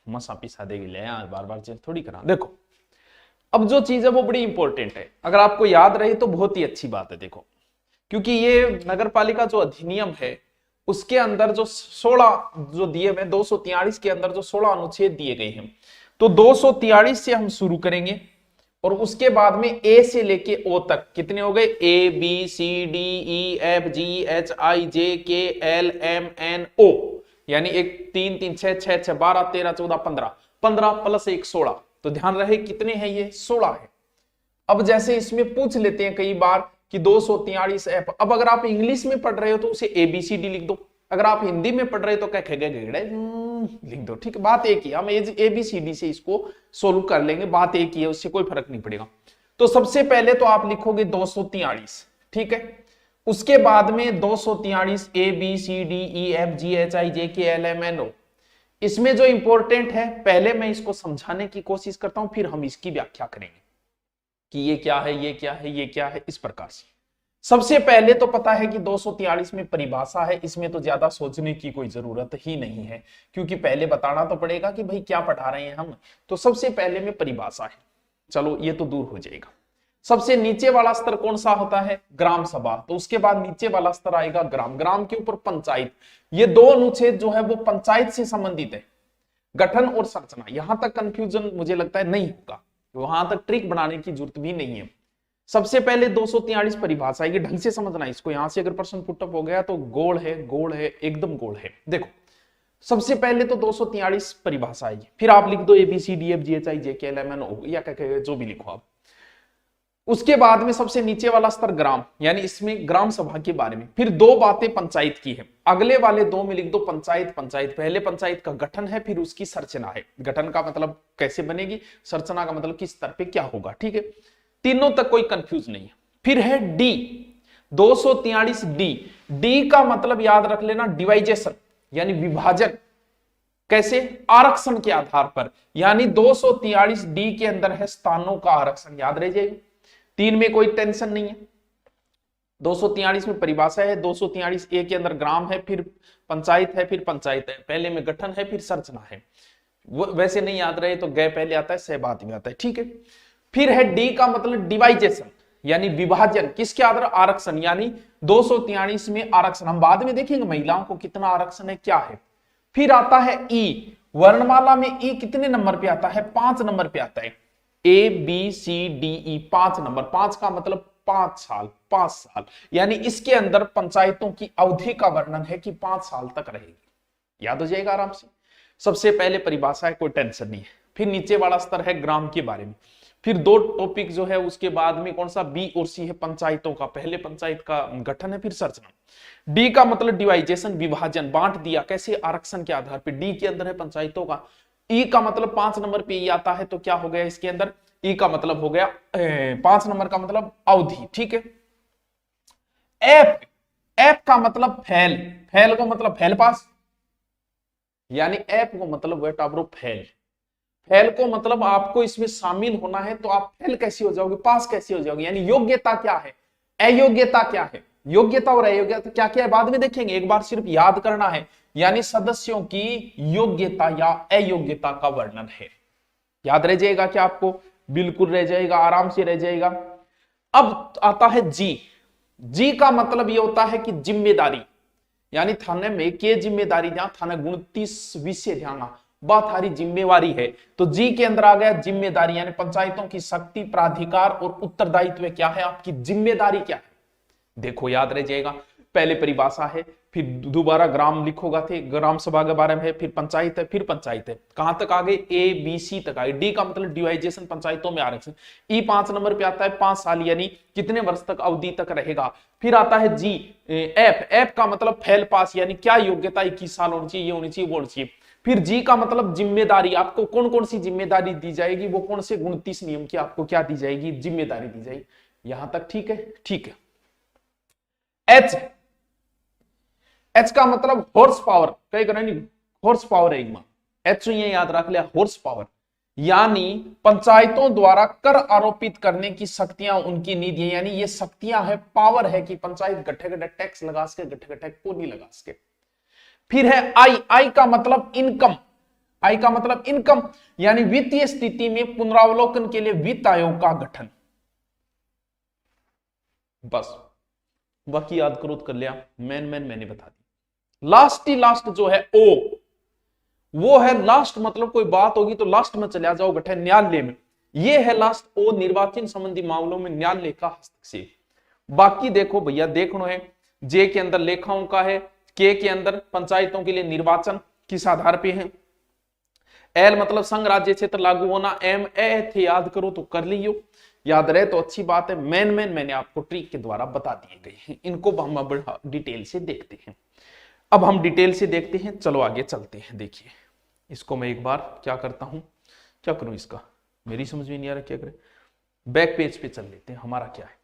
मसा पिसा देगी ले बार बार चेंज थोड़ी करा। देखो अब जो चीज है वो बड़ी इंपॉर्टेंट है, अगर आपको याद रहे तो बहुत ही अच्छी बात है। देखो क्योंकि ये नगर पालिका जो अधिनियम है उसके अंदर जो 16 जो दिए हुए 243 के अंदर जो 16 अनुच्छेद दिए गए हैं, तो 243 से हम शुरू करेंगे, और उसके बाद में ए से लेके ओ तक कितने हो गए, A B C D E F G H I J K L M N O, यानी 1 3 3 6 6 6 12 13 14 15 15 प्लस 1 16। तो ध्यान रहे कितने हैं, ये 16 है। अब जैसे इसमें पूछ लेते हैं कई बार कि 243 एफ, अब अगर आप इंग्लिश में पढ़ रहे हो तो उसे ABCD लिख दो, अगर आप हिंदी में पढ़ रहे हो तो क्या खेगे लिख दो, ठीक है। बात एक ही, हम ABCD से इसको सोल्व कर लेंगे, बात एक ही है, उससे कोई फर्क नहीं पड़ेगा। तो सबसे पहले तो आप लिखोगे 243, ठीक है। उसके बाद में 243 ABCDEFGHIJKLMNO। इसमें जो इंपॉर्टेंट है, पहले मैं इसको समझाने की कोशिश करता हूं, फिर हम इसकी व्याख्या करेंगे कि ये क्या है, ये क्या है, ये क्या है, इस प्रकार से। सबसे पहले तो पता है कि 243 में परिभाषा है, इसमें तो ज्यादा सोचने की कोई जरूरत ही नहीं है, क्योंकि पहले बताना तो पड़ेगा कि भाई क्या पढ़ा रहे हैं हम। तो सबसे पहले में परिभाषा है, चलो ये तो दूर हो जाएगा। सबसे नीचे वाला स्तर कौन सा होता है, ग्राम सभा। तो उसके बाद नीचे वाला स्तर आएगा ग्राम, ग्राम के ऊपर पंचायत। ये 2 अनुच्छेद जो है वो पंचायत से संबंधित है, गठन और संरचना। यहां तक कंफ्यूजन मुझे लगता है नहीं होगा, वहां तक ट्रिक बनाने की जरूरत भी नहीं है। सबसे पहले 243 परिभाषा है, ढंग से समझना इसको। यहां से अगर प्रश्न पुटअप हो गया तो गोल है, गोल है, एकदम गोल है। देखो सबसे पहले तो 243 परिभाषा है, फिर आप लिख दो ABCDEFGHIJKLMNO या क्या जो भी लिखो आप। उसके बाद में सबसे नीचे वाला स्तर ग्राम, यानी इसमें ग्राम सभा के बारे में। फिर 2 बातें पंचायत की है, अगले वाले 2 में लिख दो पंचायत। पंचायत पहले पंचायत का गठन है, फिर उसकी संरचना है। गठन का मतलब कैसे बनेगी, संरचना का मतलब किस स्तर पे क्या होगा, ठीक है। तीनों तक कोई कंफ्यूज नहीं है। फिर है डी, 243 डी, डी का मतलब याद रख लेना डिवाइजेशन यानी विभाजन, कैसे? आरक्षण के आधार पर, यानी 243 डी के अंदर है स्थानों का आरक्षण, याद रह जाएगा। 3 में कोई टेंशन नहीं है। 243 में परिभाषा है, 243 ए के अंदर ग्राम है, फिर पंचायत है, फिर पंचायत है, पहले में गठन है, फिर संरचना है। वैसे नहीं याद रहे तो गए पहले आता है, सह बाद में आता है, ठीक है। फिर है डी का मतलब डिवाइजेशन यानी विभाजन, किसके आधार? आरक्षण, यानी 243 में आरक्षण, हम बाद में देखेंगे महिलाओं को कितना आरक्षण है क्या है। फिर आता है ई, वर्णमाला में ई कितने नंबर पे आता है? 5 नंबर पे आता है। A B C D E 5 number, 5 का मतलब 5 साल, 5 साल, यानी इसके अंदर पंचायतों की अवधि का वर्णन है कि 5 साल तक रहेगी, याद हो जाएगा आराम से। सबसे पहले परिभाषा है, कोई टेंशन नहीं है। फिर नीचे वाला स्तर है ग्राम के बारे में। फिर 2 टॉपिक जो है उसके बाद में कौन सा? बी और सी है पंचायतों का, पहले पंचायत का गठन है, फिर संरचना। डी का मतलब डिवाइजेशन विभाजन, बांट दिया, कैसे? आरक्षण के आधार पर, डी के अंदर है पंचायतों का। ई का मतलब 5 नंबर पे ई आता है, तो क्या हो गया इसके अंदर? ई का मतलब हो गया 5 नंबर का मतलब अवधि, ठीक है। एफ, एफ का मतलब फैल, फैल को मतलब फैल पास, यानी एफ को मतलब वेट ऑब्रो फैल, फैल को मतलब आपको इसमें शामिल होना है, तो आप फेल कैसे हो जाओगे? पास कैसे हो जाओगे? यानी योग्यता क्या है, अयोग्यता क्या है? योग्यता और अयोग्यता क्या क्या है बाद में देखेंगे, एक बार सिर्फ याद करना है। यानी सदस्यों की योग्यता या अयोग्यता का वर्णन है, याद रह जाएगा क्या आपको? बिल्कुल रह जाएगा, आराम से रह जाएगा। अब आता है जी, जी का मतलब यह होता है कि जिम्मेदारी, यानी थाने में के जिम्मेदारी, जहां थाने 29 विषय ध्यान, बात थारी जिम्मेवारी है, तो जी के अंदर आ गया जिम्मेदारी, यानी पंचायतों की शक्ति, प्राधिकार और उत्तरदायित्व क्या है, आपकी जिम्मेदारी क्या है। देखो याद रह जाएगा, पहले परिभाषा है, फिर दोबारा ग्राम लिखोगा थे, ग्राम सभा के बारे में है, फिर पंचायत है, फिर पंचायत है, कहां तक आ गए? ए बी सी तक आ गए। डी का मतलब डिवाइजेशन, पंचायतों में आरक्षण। ई 5 नंबर पे आता है, 5 साल यानी कितने वर्ष तक अवधि तक रहेगा। फिर आता है जी, एफ, एफ का मतलब फेल पास, यानी क्या योग्यता 21 साल होनी चाहिए, ये होनी चाहिए, वो होनी चाहिए। फिर जी का मतलब जिम्मेदारी, आपको कौन कौन सी जिम्मेदारी दी जाएगी, वो कौन से 29 नियम की आपको क्या दी जाएगी? जिम्मेदारी दी जाएगी। यहां तक ठीक है? ठीक है। एच, एच का मतलब हॉर्स पावर, कई करेंगे हॉर्स पावर है, एच ये याद रख लिया, हॉर्स पावर, यानी पंचायतों द्वारा कर आरोपित करने की शक्तियां उनकी निधि, यानी ये शक्तियां है, पावर है कि पंचायत गट्ठे गट्ठे टैक्स लगा सके, गट्ठे गट्ठे को नहीं लगा सके। फिर है आई, आई का मतलब इनकम, आई का मतलब इनकम, यानी वित्तीय स्थिति में पुनरावलोकन के लिए वित्त आयोग का गठन। बस बाकी याद करो तो कर लिया, मैंने बता दी। लास्ट ही लास्ट जो है ओ, वो है लास्ट, मतलब कोई बात होगी तो लास्ट में चले जाओ गठे न्यायालय में, ये है लास्ट ओ, निर्वाचन संबंधी मामलों में न्यायालय का हस्तक्षेप। बाकी देखो भैया देखना है, जे के अंदर लेखाओं का है, के अंदर पंचायतों के लिए निर्वाचन किस आधार पे है, एल मतलब संघ राज्य क्षेत्र लागू होना, एम ए थे याद करो तो कर लियो, याद रहे तो अच्छी बात है। मैंने आपको ट्रिक के द्वारा बता दिए गए हैं, इनको हम अब डिटेल से देखते हैं। अब हम डिटेल से देखते हैं, चलो आगे चलते हैं। देखिए इसको मैं एक बार क्या करता हूं, क्या करूं, इसका मेरी समझ में नहीं आ रहा क्या करें, बैक पेज पे चल लेते हैं। हमारा क्या है,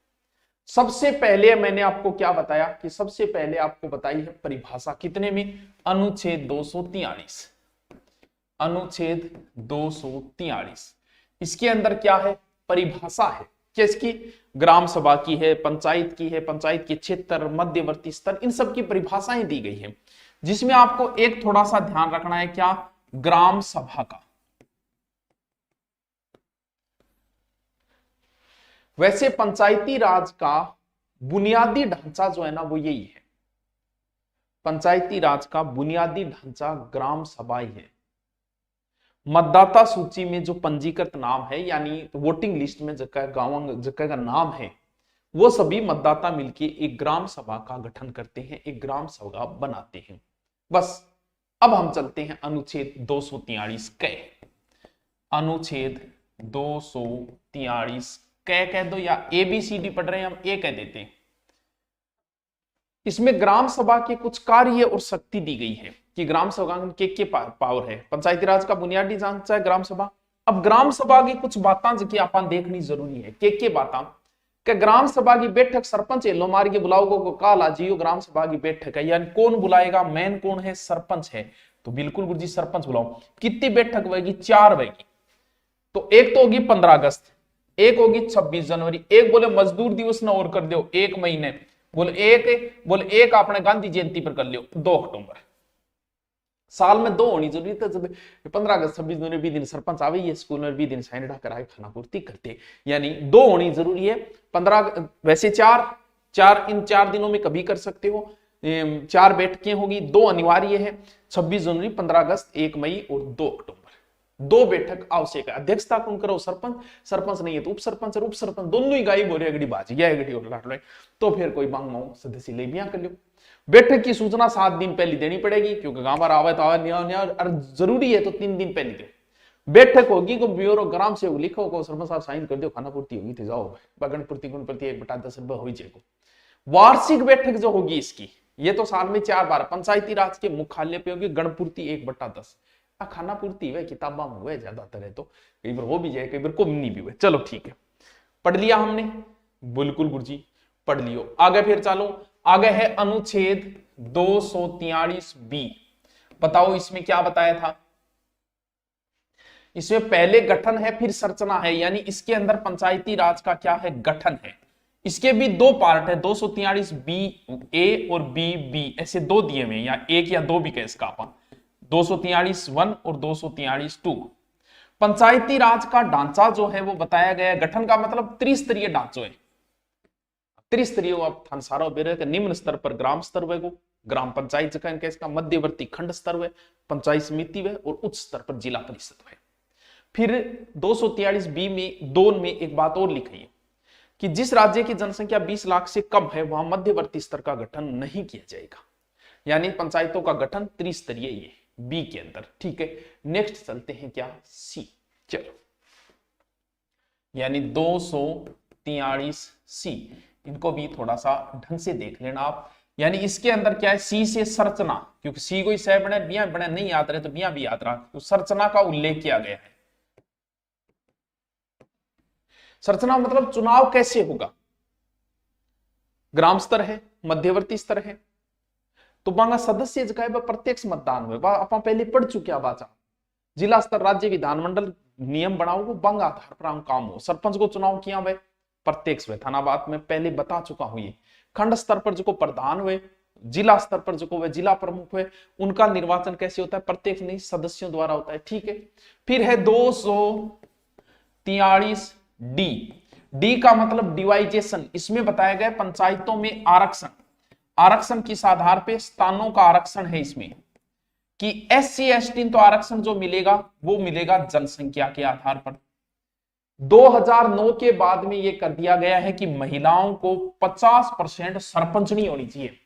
सबसे पहले मैंने आपको क्या बताया कि सबसे पहले आपको बताई है परिभाषा, कितने में? अनुच्छेद 243, अनुच्छेद 243। इसके अंदर क्या है? परिभाषा है, किसकी? ग्राम सभा की है, पंचायत की है, पंचायत के क्षेत्र, मध्यवर्ती स्तर, इन सब की परिभाषाएं दी गई है, जिसमें आपको एक थोड़ा सा ध्यान रखना है, क्या? ग्राम सभा का। वैसे पंचायती राज का बुनियादी ढांचा जो है ना वो यही है, पंचायती राज का बुनियादी ढांचा ग्राम सभा ही है। मतदाता सूची में जो पंजीकृत नाम है, यानी वोटिंग लिस्ट में जगह गांव जगह का नाम है, वो सभी मतदाता मिलकर एक ग्राम सभा का गठन करते हैं, एक ग्राम सभा बनाते हैं। बस अब हम चलते हैं अनुच्छेद 243 क, अनुच्छेद 243 क कह दो, या ABCD पढ़ रहे हैं हम, ए कह देते हैं। इसमें ग्राम सभा के कुछ कार्य और शक्ति दी गई है कि ग्राम सभा के पावर है, पंचायती राज का बुनियादी ढांचा है ग्राम सभा। अब ग्राम सभा की कुछ बातें जो कि आप देखनी जरूरी है, के बातें कि ग्राम सभा की बैठक सरपंच एलो मार के बुलाओगे को काला जियो ग्राम सभा की बैठक है, यानी कौन बुलाएगा, मेन कौन है, सरपंच है। तो बिल्कुल गुरुजी सरपंच बुलाओ। कितनी बैठक होगी, 4 होगी। तो एक तो होगी 15 अगस्त, एक होगी 26 जनवरी, एक बोले मजदूर दिवस ना और कर दो 1 महीने, बोले एक आपने गांधी जयंती पर कर लियो 2 अक्टूबर। साल में 2 होनी जरूरी है। जब 15 अगस्त 26 जनवरी 20 दिन सरपंच आवे, ये स्कूल में 20 दिन साइन कराए खाना पूर्ति करते, यानी 2 होनी जरूरी है। 15 वैसे 4 इन 4 दिनों में कभी कर सकते हो, 4 बैठकें होगी, 2 अनिवार्य है, 26 जनवरी, 15 अगस्त, 1 मई और 2 अक्टूबर। 2 बैठक आवश्यक है। अध्यक्षता कौन करो, सरपंच नहीं है तो उप सरपंच और उप सरपंच दोनों ही गायब हो रहे, अगड़ी बाजी गया अगड़ी और लाट रहे, तो फिर कोई मांग मांग सदस्य ले भी कर लो। बैठक की सूचना 7 दिन पहले देनी पड़ेगी, क्योंकि गांव आवे तो आवे और जरूरी है तो 3 दिन पहले दो। बैठक होगी को ब्यूरो ग्राम सेवक लिखो को सरपंच साहब साइन कर दो, खाना पूर्ति होगी थे जाओ, बगन पूर्ति गुण प्रति 1/10 हो जाएगा। वार्षिक बैठक जो होगी इसकी, ये तो साल में 4 बार पंचायती राज के मुख्यालय पे होगी, गणपूर्ति 1/10। खाना पूर्ति हुए किताबा में हुए ज्यादातर है, तो कई बार हो भी जाए कई बार को नहीं भी हुए। चलो ठीक है, पढ़ लिया हमने, बिल्कुल गुरुजी पढ़ लियो। आगे फिर चलो, आगे है अनुच्छेद 243B। बताओ इसमें क्या बताया था। इसमें पहले गठन है फिर संरचना है, यानी इसके अंदर पंचायती राज का क्या है, गठन है। इसके भी 2 पार्ट है, 243B A और B ऐसे 2 दिए हुए, या 1 या 2 भी कह इसका अपन, 243(1) और 243(2). पंचायती राज का ढांचा जो है वो बताया गया है। गठन का मतलब त्रिस्तरीय ढांचो है, त्रिस्तरीय सारा निम्न स्तर पर ग्राम स्तर हुए, ग्राम पंचायत का इसका मध्यवर्ती खंड स्तर हुए, पंचायत समिति हुए, और उच्च स्तर पर जिला परिषद हुए। फिर 243B में 2 में एक बात और लिखी है कि जिस राज्य की जनसंख्या 20 लाख से कम है वहां मध्यवर्ती स्तर का गठन नहीं किया जाएगा, यानी पंचायतों का गठन त्रिस्तरीय ये बी के अंदर। ठीक है, नेक्स्ट चलते हैं क्या, सी। चलो, यानी 243C, इनको भी थोड़ा सा ढंग से देख लेना आप। यानी इसके अंदर क्या है, सी से संरचना, क्योंकि सी को सह बने बिया बने नहीं याद रहे तो बिया भी याद रहा, तो संरचना का उल्लेख किया गया है। संरचना मतलब चुनाव कैसे होगा, ग्राम स्तर है, मध्यवर्ती स्तर है, तो बांगा सदस्य जगह प्रत्यक्ष मतदान हुए, अपन पहले पढ़ चुके बाचा। जिला स्तर राज्य विधानमंडल नियम बनाओ बांगा आधार पर काम हो। सरपंच को चुनाव किया हुए प्रत्यक्ष हुए, थाना बात में पहले बता चुका हूं ये। खंड स्तर पर जो प्रधान हुए, जिला स्तर पर जो हुए जिला प्रमुख हुए, उनका निर्वाचन कैसे होता है, प्रत्यक्ष नहीं सदस्यों द्वारा होता है। ठीक है, फिर है 243D। डी का मतलब डिवाइजेशन, इसमें बताया गया पंचायतों में आरक्षण, आरक्षण किस आधार पे, स्थानों का आरक्षण है इसमें, कि SC ST तो आरक्षण जो मिलेगा वो मिलेगा जनसंख्या के आधार पर। 2009 के बाद में ये कर दिया गया है कि महिलाओं को 50% सरपंच नहीं होनी चाहिए,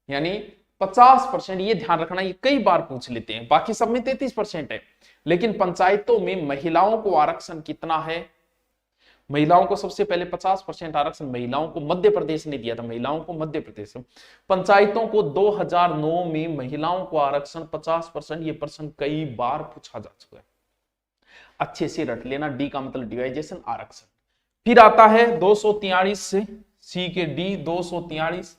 यानी 50%, ये ध्यान रखना, ये कई बार पूछ लेते हैं, बाकी सब में 33% है, लेकिन पंचायतों में महिलाओं को आरक्षण कितना है, महिलाओं को सबसे पहले 50% आरक्षण महिलाओं को मध्य प्रदेश ने दिया था, महिलाओं को मध्य प्रदेश। पंचायतों को 2009 में महिलाओं को आरक्षण 50%, ये प्रश्न कई बार पूछा जा चुका है, अच्छे से रट लेना। डी का मतलब डिवाइजेशन, आरक्षण। फिर आता है 243 से सी के डी, 243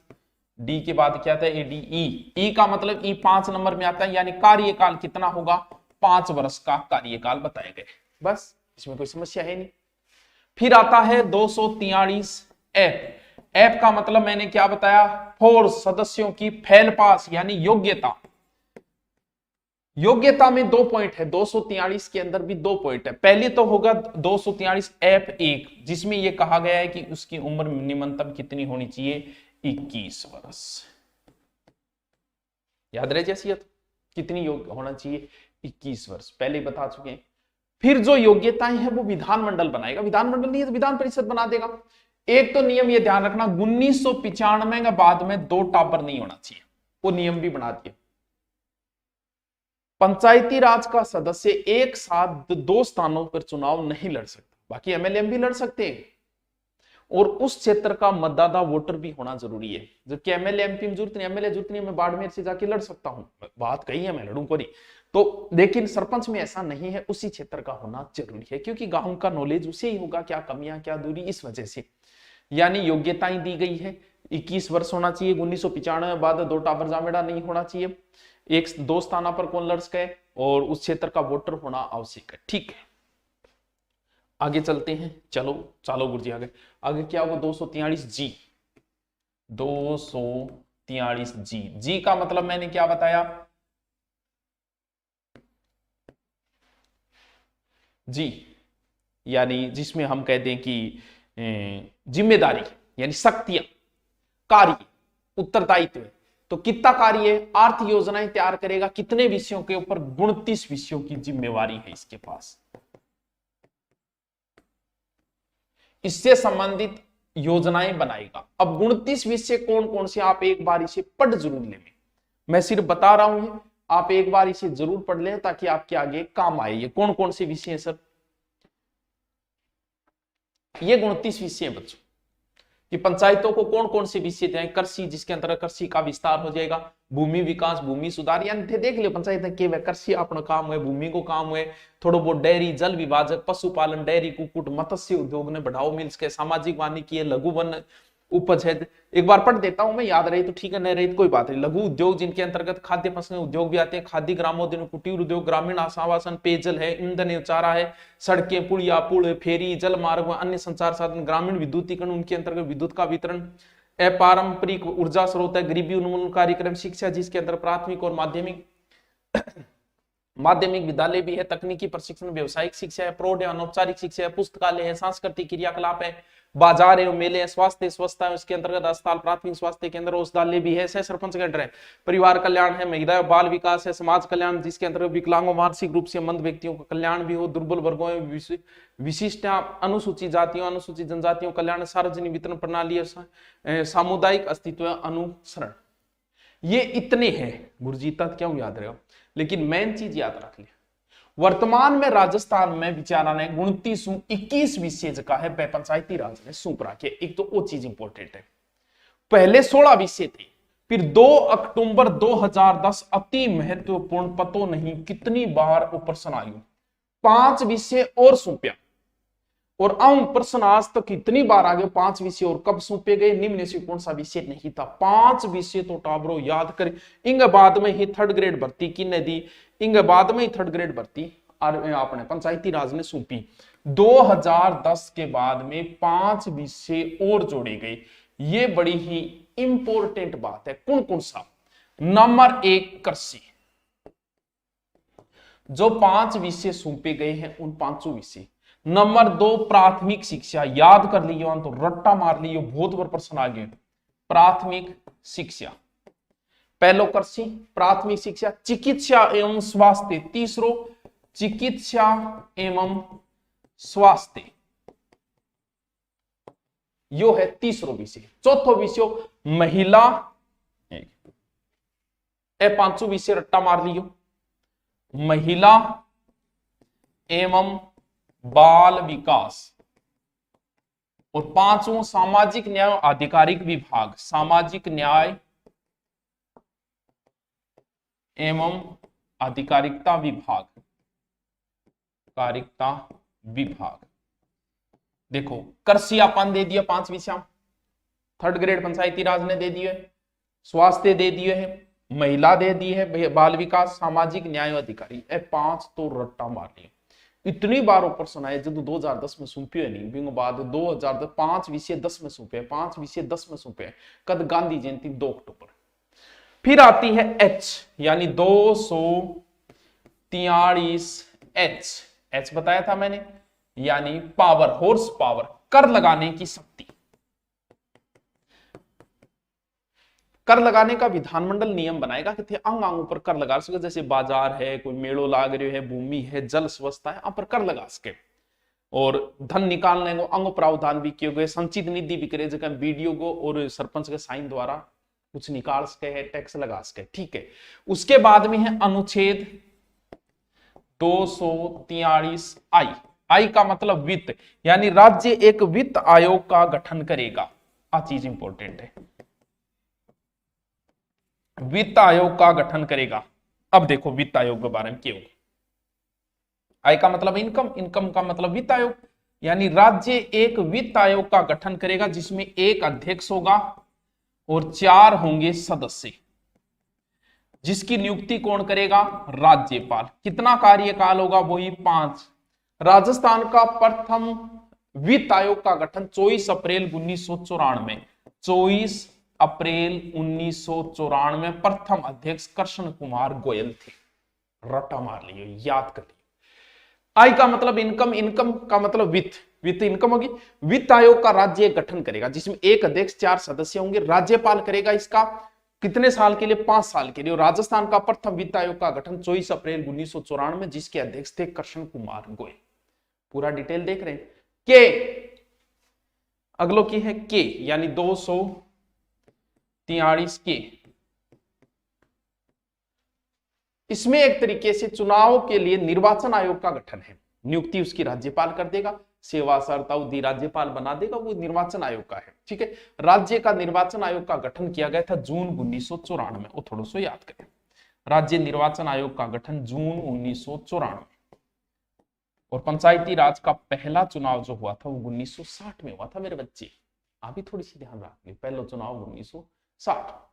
डी के बाद क्या आता है, एडी। ई का मतलब ई 5 नंबर में आता है, यानी कार्यकाल कितना होगा, 5 वर्ष का कार्यकाल बताए गए, बस इसमें कोई समस्या है नहीं। फिर आता है 243 एफ। एफ का मतलब मैंने क्या बताया, फोर्स, सदस्यों की फैल पास, यानी योग्यता। योग्यता में 2 पॉइंट है, 243 के अंदर भी 2 पॉइंट है। पहले तो होगा 243 F1, जिसमें यह कहा गया है कि उसकी उम्र न्यूनतम कितनी होनी चाहिए, 21 वर्ष। याद रहे जैसी कितनी योग्य होना चाहिए, 21 वर्ष, पहले बता चुके हैं। फिर जो योग्यताएं हैं वो विधानमंडल बनाएगा, विधानमंडल नहीं है तो विधान परिषद बना देगा। एक तो नियम ये ध्यान रखना, 1995 के बाद में 2 टावर नहीं होना चाहिए, वो नियम भी बना दिए। पंचायती राज का सदस्य एक साथ 2 स्थानों पर चुनाव नहीं लड़ सकता, बाकी MLA भी लड़ सकते हैं, और उस क्षेत्र का मतदाता वोटर भी होना जरूरी है, जबकि MLA MP में जरूरत नहीं, MLA जरूरत नहीं, मैं बाड़मेर से जाके लड़ सकता हूं, बात कही है मैं लड़ूं को नहीं तो, लेकिन सरपंच में ऐसा नहीं है, उसी क्षेत्र का होना जरूरी है, क्योंकि गांव का नॉलेज उसे ही होगा, क्या कमियां क्या दूरी, इस वजह से। यानी योग्यताएं दी गई है, 21 वर्ष होना चाहिए, 1995 बाद 2 टावर जामेड़ा नहीं होना चाहिए, 1-2 स्थानों पर कौन लड़ सके और उस क्षेत्र का वोटर होना आवश्यक है। ठीक है, आगे चलते हैं। चलो चलो गुरुजी आगे आगे क्या होगा 243 जी, 243 जी। जी का मतलब मैंने क्या बताया, जी यानी जिसमें हम कहते हैं कि जिम्मेदारी यानी शक्तियां, कार्य, उत्तरदायित्व। तो कितना कार्य है, अर्थ योजनाएं तैयार करेगा, कितने विषयों के ऊपर, 29 विषयों की जिम्मेवारी है इसके पास। इससे संबंधित योजनाएं बनाएगा। अब 29 विषय कौन कौन से, आप एक बार इसे पढ़ जरूर लें, मैं सिर्फ बता रहा हूं, आप एक बार इसे जरूर पढ़ लें ताकि आपके आगे काम आए। ये कौन कौन से विषय हैं सर, ये 29 विषय हैं बच्चों कि पंचायतों को कौन कौन से विषय दें। कृषि, जिसके अंतर्गत कृषि का विस्तार हो जाएगा, भूमि विकास, भूमि सुधार, यानी देख लियो पंचायत के कृषि अपना काम हुए, भूमि को काम हुए, थोड़ा बहुत डेयरी, जल विभाजक, पशुपालन, डेयरी, कुक्कुट, मत्स्य उद्योग ने बढ़ावा मिल सके, सामाजिक वानिकी है, लघु वन उपज है। एक बार पढ़ देता हूं मैं, याद रही तो ठीक है, नहीं रही तो कोई बात नहीं। लघु उद्योग जिनके अंतर्गत खाद्य प्रसंस्करण उद्योग भी आते हैं, खाद्य ग्रामोद्योग, कुटीर उद्योग, ग्रामीण आवासन, पेयजल है, ईंधन चारा है, सड़कें, पुलिया, पुल, फेरी, जल मार्ग, अन्य संचार साधन, ग्रामीण विद्युतीकरण, उनके अंतर्गत विद्युत का वितरण, अपारंपरिक ऊर्जा स्रोत है, गरीबी उन्मूलन कार्यक्रम, शिक्षा जिसके अंदर प्राथमिक और माध्यमिक विद्यालय भी है, तकनीकी प्रशिक्षण, व्यवसायिक शिक्षा है, प्रौढ़ या अनौपचारिक शिक्षा है, पुस्तकालय है, सांस्कृतिक क्रियाकलाप है, बाजार एवं मेले, स्वास्थ्य स्वच्छता है, उसके अंतर्गत अस्पताल, प्राथमिक स्वास्थ्य केंद्र, औषधालय भी है, सह सरपंच केंद्र है, परिवार कल्याण है, महिला बाल विकास है, समाज कल्याण जिसके अंतर्गत विकलांगों, मानसिक रूप से मंद व्यक्तियों का कल्याण भी हो, दुर्बल वर्गों में विशिष्ट अनुसूचित जातियों, अनुसूचित जनजातियों कल्याण, सार्वजनिक वितरण प्रणाली, सामुदायिक अस्तित्व अनुसरण। ये इतने हैं गुरुजी, तक क्यों याद रहेगा, लेकिन मेन चीज याद रख ले, वर्तमान में राजस्थान में विचारा ने 21 विषय जगह है पंचायती राज ने सूप रखे। एक तो वो चीज इंपॉर्टेंट है, पहले 16 विषय थे, फिर 2 अक्टूबर 2010 अति महत्वपूर्ण, पतो नहीं कितनी बार प्रश्न आयु, 5 विषय और सौंपया, और प्रश्न आज तक कितनी बार आ गए, 5 विषय और कब सौंपे गए, निम्न से कौन सा विषय नहीं था, 5 विषय तो टाबरो याद करें। इंग बाद में ही 3rd ग्रेड भर्ती किन्ने दी, इंग बाद में ही 3rd ग्रेड भर्ती आपने पंचायती राज ने सौंपी। 2010 के बाद में 5 विषय और जोड़े गए, ये बड़ी ही इंपॉर्टेंट बात है। कौन कौन सा, नंबर 1 कृषि, जो 5 विषय सौंपे गए हैं उन 5 विषय। नंबर 2 प्राथमिक शिक्षा, याद कर लियो तो रट्टा मार लियो, बहुत बार प्रश्न आ गए, प्राथमिक शिक्षा, पहलो कृषि, प्राथमिक शिक्षा, चिकित्सा एवं स्वास्थ्य, तीसरो चिकित्सा एवं स्वास्थ्य, यो है तीसरो विषय। चौथो विषय महिला, ए 5 विषय रट्टा मार लियो, महिला एवं बाल विकास, और 5वां सामाजिक न्याय आधिकारिक विभाग, सामाजिक न्याय एवं आधिकारिकता विभाग, कारिकता विभाग। देखो कृषि अपन दे दिया 5 विषय, 3rd ग्रेड पंचायती राज ने दे दिए, स्वास्थ्य दे दिए है, महिला दे दी है, बाल विकास, सामाजिक न्याय अधिकारी, 5 तो रट्टा मार लिया। इतनी बार प्रश्न आए, जब 2010 में सौंपे नहीं, बिंग बाद 2010 5 विषय 10 में सौंपे, 5 विषय 10 में सौंपे, कद गांधी जयंती 2 अक्टूबर। फिर आती है एच, यानी 243 एच बताया था मैंने, यानी पावर, हॉर्स पावर, कर लगाने की शक्ति। कर लगाने का विधानमंडल नियम बनाएगा कि अंग अंग पर कर लगा सके, जैसे बाजार है, कोई मेड़ो लाग रहे है, भूमि है, जल स्वच्छता है, यहाँ पर कर लगा सके। और धन निकालने को अंग प्रावधान भी किए गए, संचित निधि भी करे, जगह बीडीओ को और सरपंच के साइन द्वारा कुछ निकाल सके है, टैक्स लगा सके। ठीक है, उसके बाद में है अनुच्छेद 243 आई का मतलब वित्त, यानी राज्य एक वित्त आयोग का गठन करेगा। आ चीज इंपॉर्टेंट है, वित्त आयोग का गठन करेगा। अब देखो वित्त आयोग के बारे में क्यों, आई का मतलब इनकम, इनकम का मतलब वित्त आयोग। यानी राज्य एक वित्त आयोग का गठन करेगा जिसमें एक अध्यक्ष होगा और 4 होंगे सदस्य, जिसकी नियुक्ति कौन करेगा? राज्यपाल। कितना कार्यकाल होगा? वही 5। राजस्थान का प्रथम वित्त आयोग का गठन 24 अप्रैल 1994। 24 अप्रैल 1994 प्रथम अध्यक्ष कृष्ण कुमार गोयल थे। रट्टा मार लियो, याद कर लियो। आय का मतलब इनकम, इनकम का मतलब वित्त, वित्त इनकम होगी। वित्त आयोग का राज्य गठन करेगा जिसमें एक अध्यक्ष 4 सदस्य होंगे। राज्यपाल करेगा इसका कितने साल के लिए? 5 साल के लिए। राजस्थान का प्रथम वित्त आयोग का गठन 24 अप्रैल 1994 जिसके अध्यक्ष थे कृष्ण कुमार गोयल। पूरा डिटेल देख रहे हैं। के अगलो की है के, यानी 243 के। इसमें एक तरीके से चुनाव के लिए निर्वाचन आयोग का गठन है। नियुक्ति उसकी राज्यपाल कर देगा, सेवा शर्त अवधि राज्यपाल बना देगा, वो निर्वाचन आयोग का है। ठीक है, राज्य का निर्वाचन आयोग का गठन किया गया था जून 1994। वो थोड़ा सा याद करें, राज्य निर्वाचन आयोग का गठन जून 1994। और पंचायती राज का पहला चुनाव जो हुआ था वो 1960 में हुआ था मेरे बच्चे। आप भी थोड़ी सी ध्यान रखिए, पहला चुनाव 1960।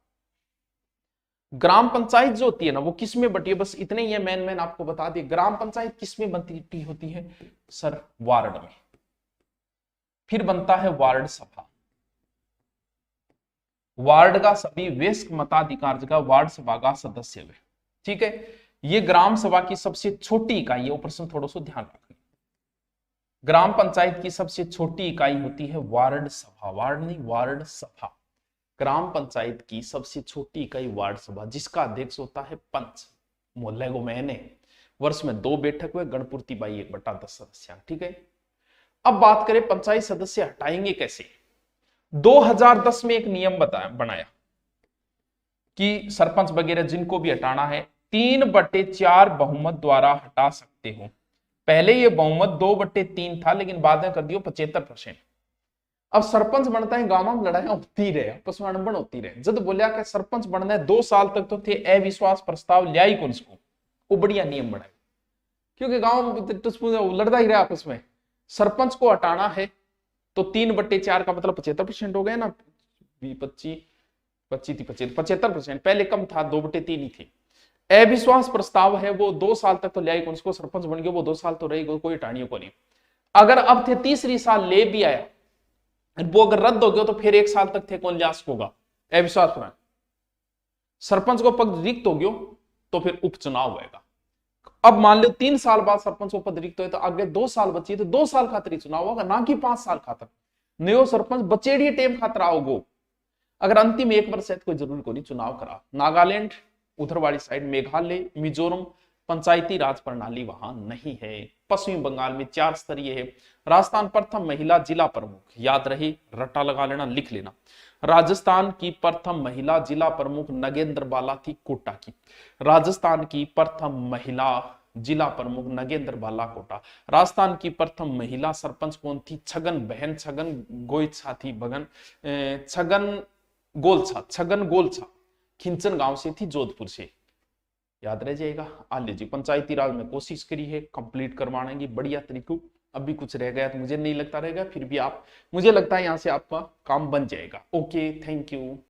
ग्राम पंचायत जो होती है ना वो किस में बटी है? बस इतने ही है, मैन आपको बता दिए। ग्राम पंचायत किस में बनती होती है सर? वार्ड में। फिर बनता है वार्ड सभा। वार्ड का सभी वयस्क मताधिकार जगह वार्ड सभा का सदस्य हुए। ठीक है, ये ग्राम सभा की सबसे छोटी इकाई है। वो प्रश्न थोड़ा सा ध्यान रखना। ग्राम पंचायत की सबसे छोटी इकाई होती है वार्ड सभा। वार्ड नहीं, वार्ड सभा। ग्राम पंचायत की सबसे छोटी इकाई वार्ड सभा, जिसका अध्यक्ष होता है पंच। मोहल्ले को मैंने वर्ष में 2 बैठक हुए, गणपूर्ति बाई 1/10 सदस्य। ठीक है, अब बात करें पंचायत सदस्य हटाएंगे कैसे। 2010 में एक नियम बनाया कि सरपंच वगैरह जिनको भी हटाना है 3/4 बहुमत द्वारा हटा सकते हो। पहले ये बहुमत 2/3 था, लेकिन बाद में कर दियो 75%। अब सरपंच बनता है, गांव में लड़ाई होती रहे, आपस में अड़बड़ होती रहे। जब बोलिया कि सरपंच बनना है 2 साल तक तो थे अविश्वास प्रस्ताव लिया ही कौन को, वो बढ़िया नियम बनाए, क्योंकि गांव में लड़ता ही रहे आपस में। सरपंच को हटाना है तो 3/4 का मतलब 75% हो गया ना। 75%, पहले कम था, 2/3 ही थी। अविश्वास प्रस्ताव है वो 2 साल तक तो लिया ही कौन को, सरपंच बन गया वो 2 साल तो रहेगा, कोई हटानियों को नहीं। अगर अब थे तीसरी साल ले भी आया, वो अगर रद्द हो गया तो फिर 1 साल तक थे कौन लिया होगा अविश्वास पर। सरपंच को पद रिक्त हो गयो तो फिर उपचुनाव होगा। अब मान लो 3 साल बाद सरपंच को पद रिक्त हो तो आगे 2 साल बची तो 2 साल खातिर ही चुनाव होगा, ना कि 5 साल खातर। नयो सरपंच बचेड़ी टेम खातर आओगो। अगर अंतिम 1 वर्ष है तो कोई जरूरी को नहीं चुनाव करा। नागालैंड उधर वाली साइड, मेघालय, मिजोरम पंचायती राज प्रणाली वहां नहीं है। पश्चिम बंगाल में 4 स्तरीय है। राजस्थान प्रथम महिला जिला प्रमुख, याद रही, रट्टा लगा लेना, लिख लेना। राजस्थान की प्रथम महिला जिला प्रमुख नगेंद्र बाला थी कोटा की। राजस्थान की प्रथम महिला जिला प्रमुख नगेंद्र बाला कोटा। राजस्थान की प्रथम महिला सरपंच कौन थी? छगन बहन छगन गोइछा थी, छगन गोलछा खिंचन गांव से थी, जोधपुर से। याद रह जाएगा। आ लीजिए, पंचायती राज में कोशिश करी है कंप्लीट करवाने की बढ़िया तरीकों। अभी कुछ रह गया तो मुझे नहीं लगता रहेगा, फिर भी आप, मुझे लगता है यहां से आपका काम बन जाएगा। Okay, thank you.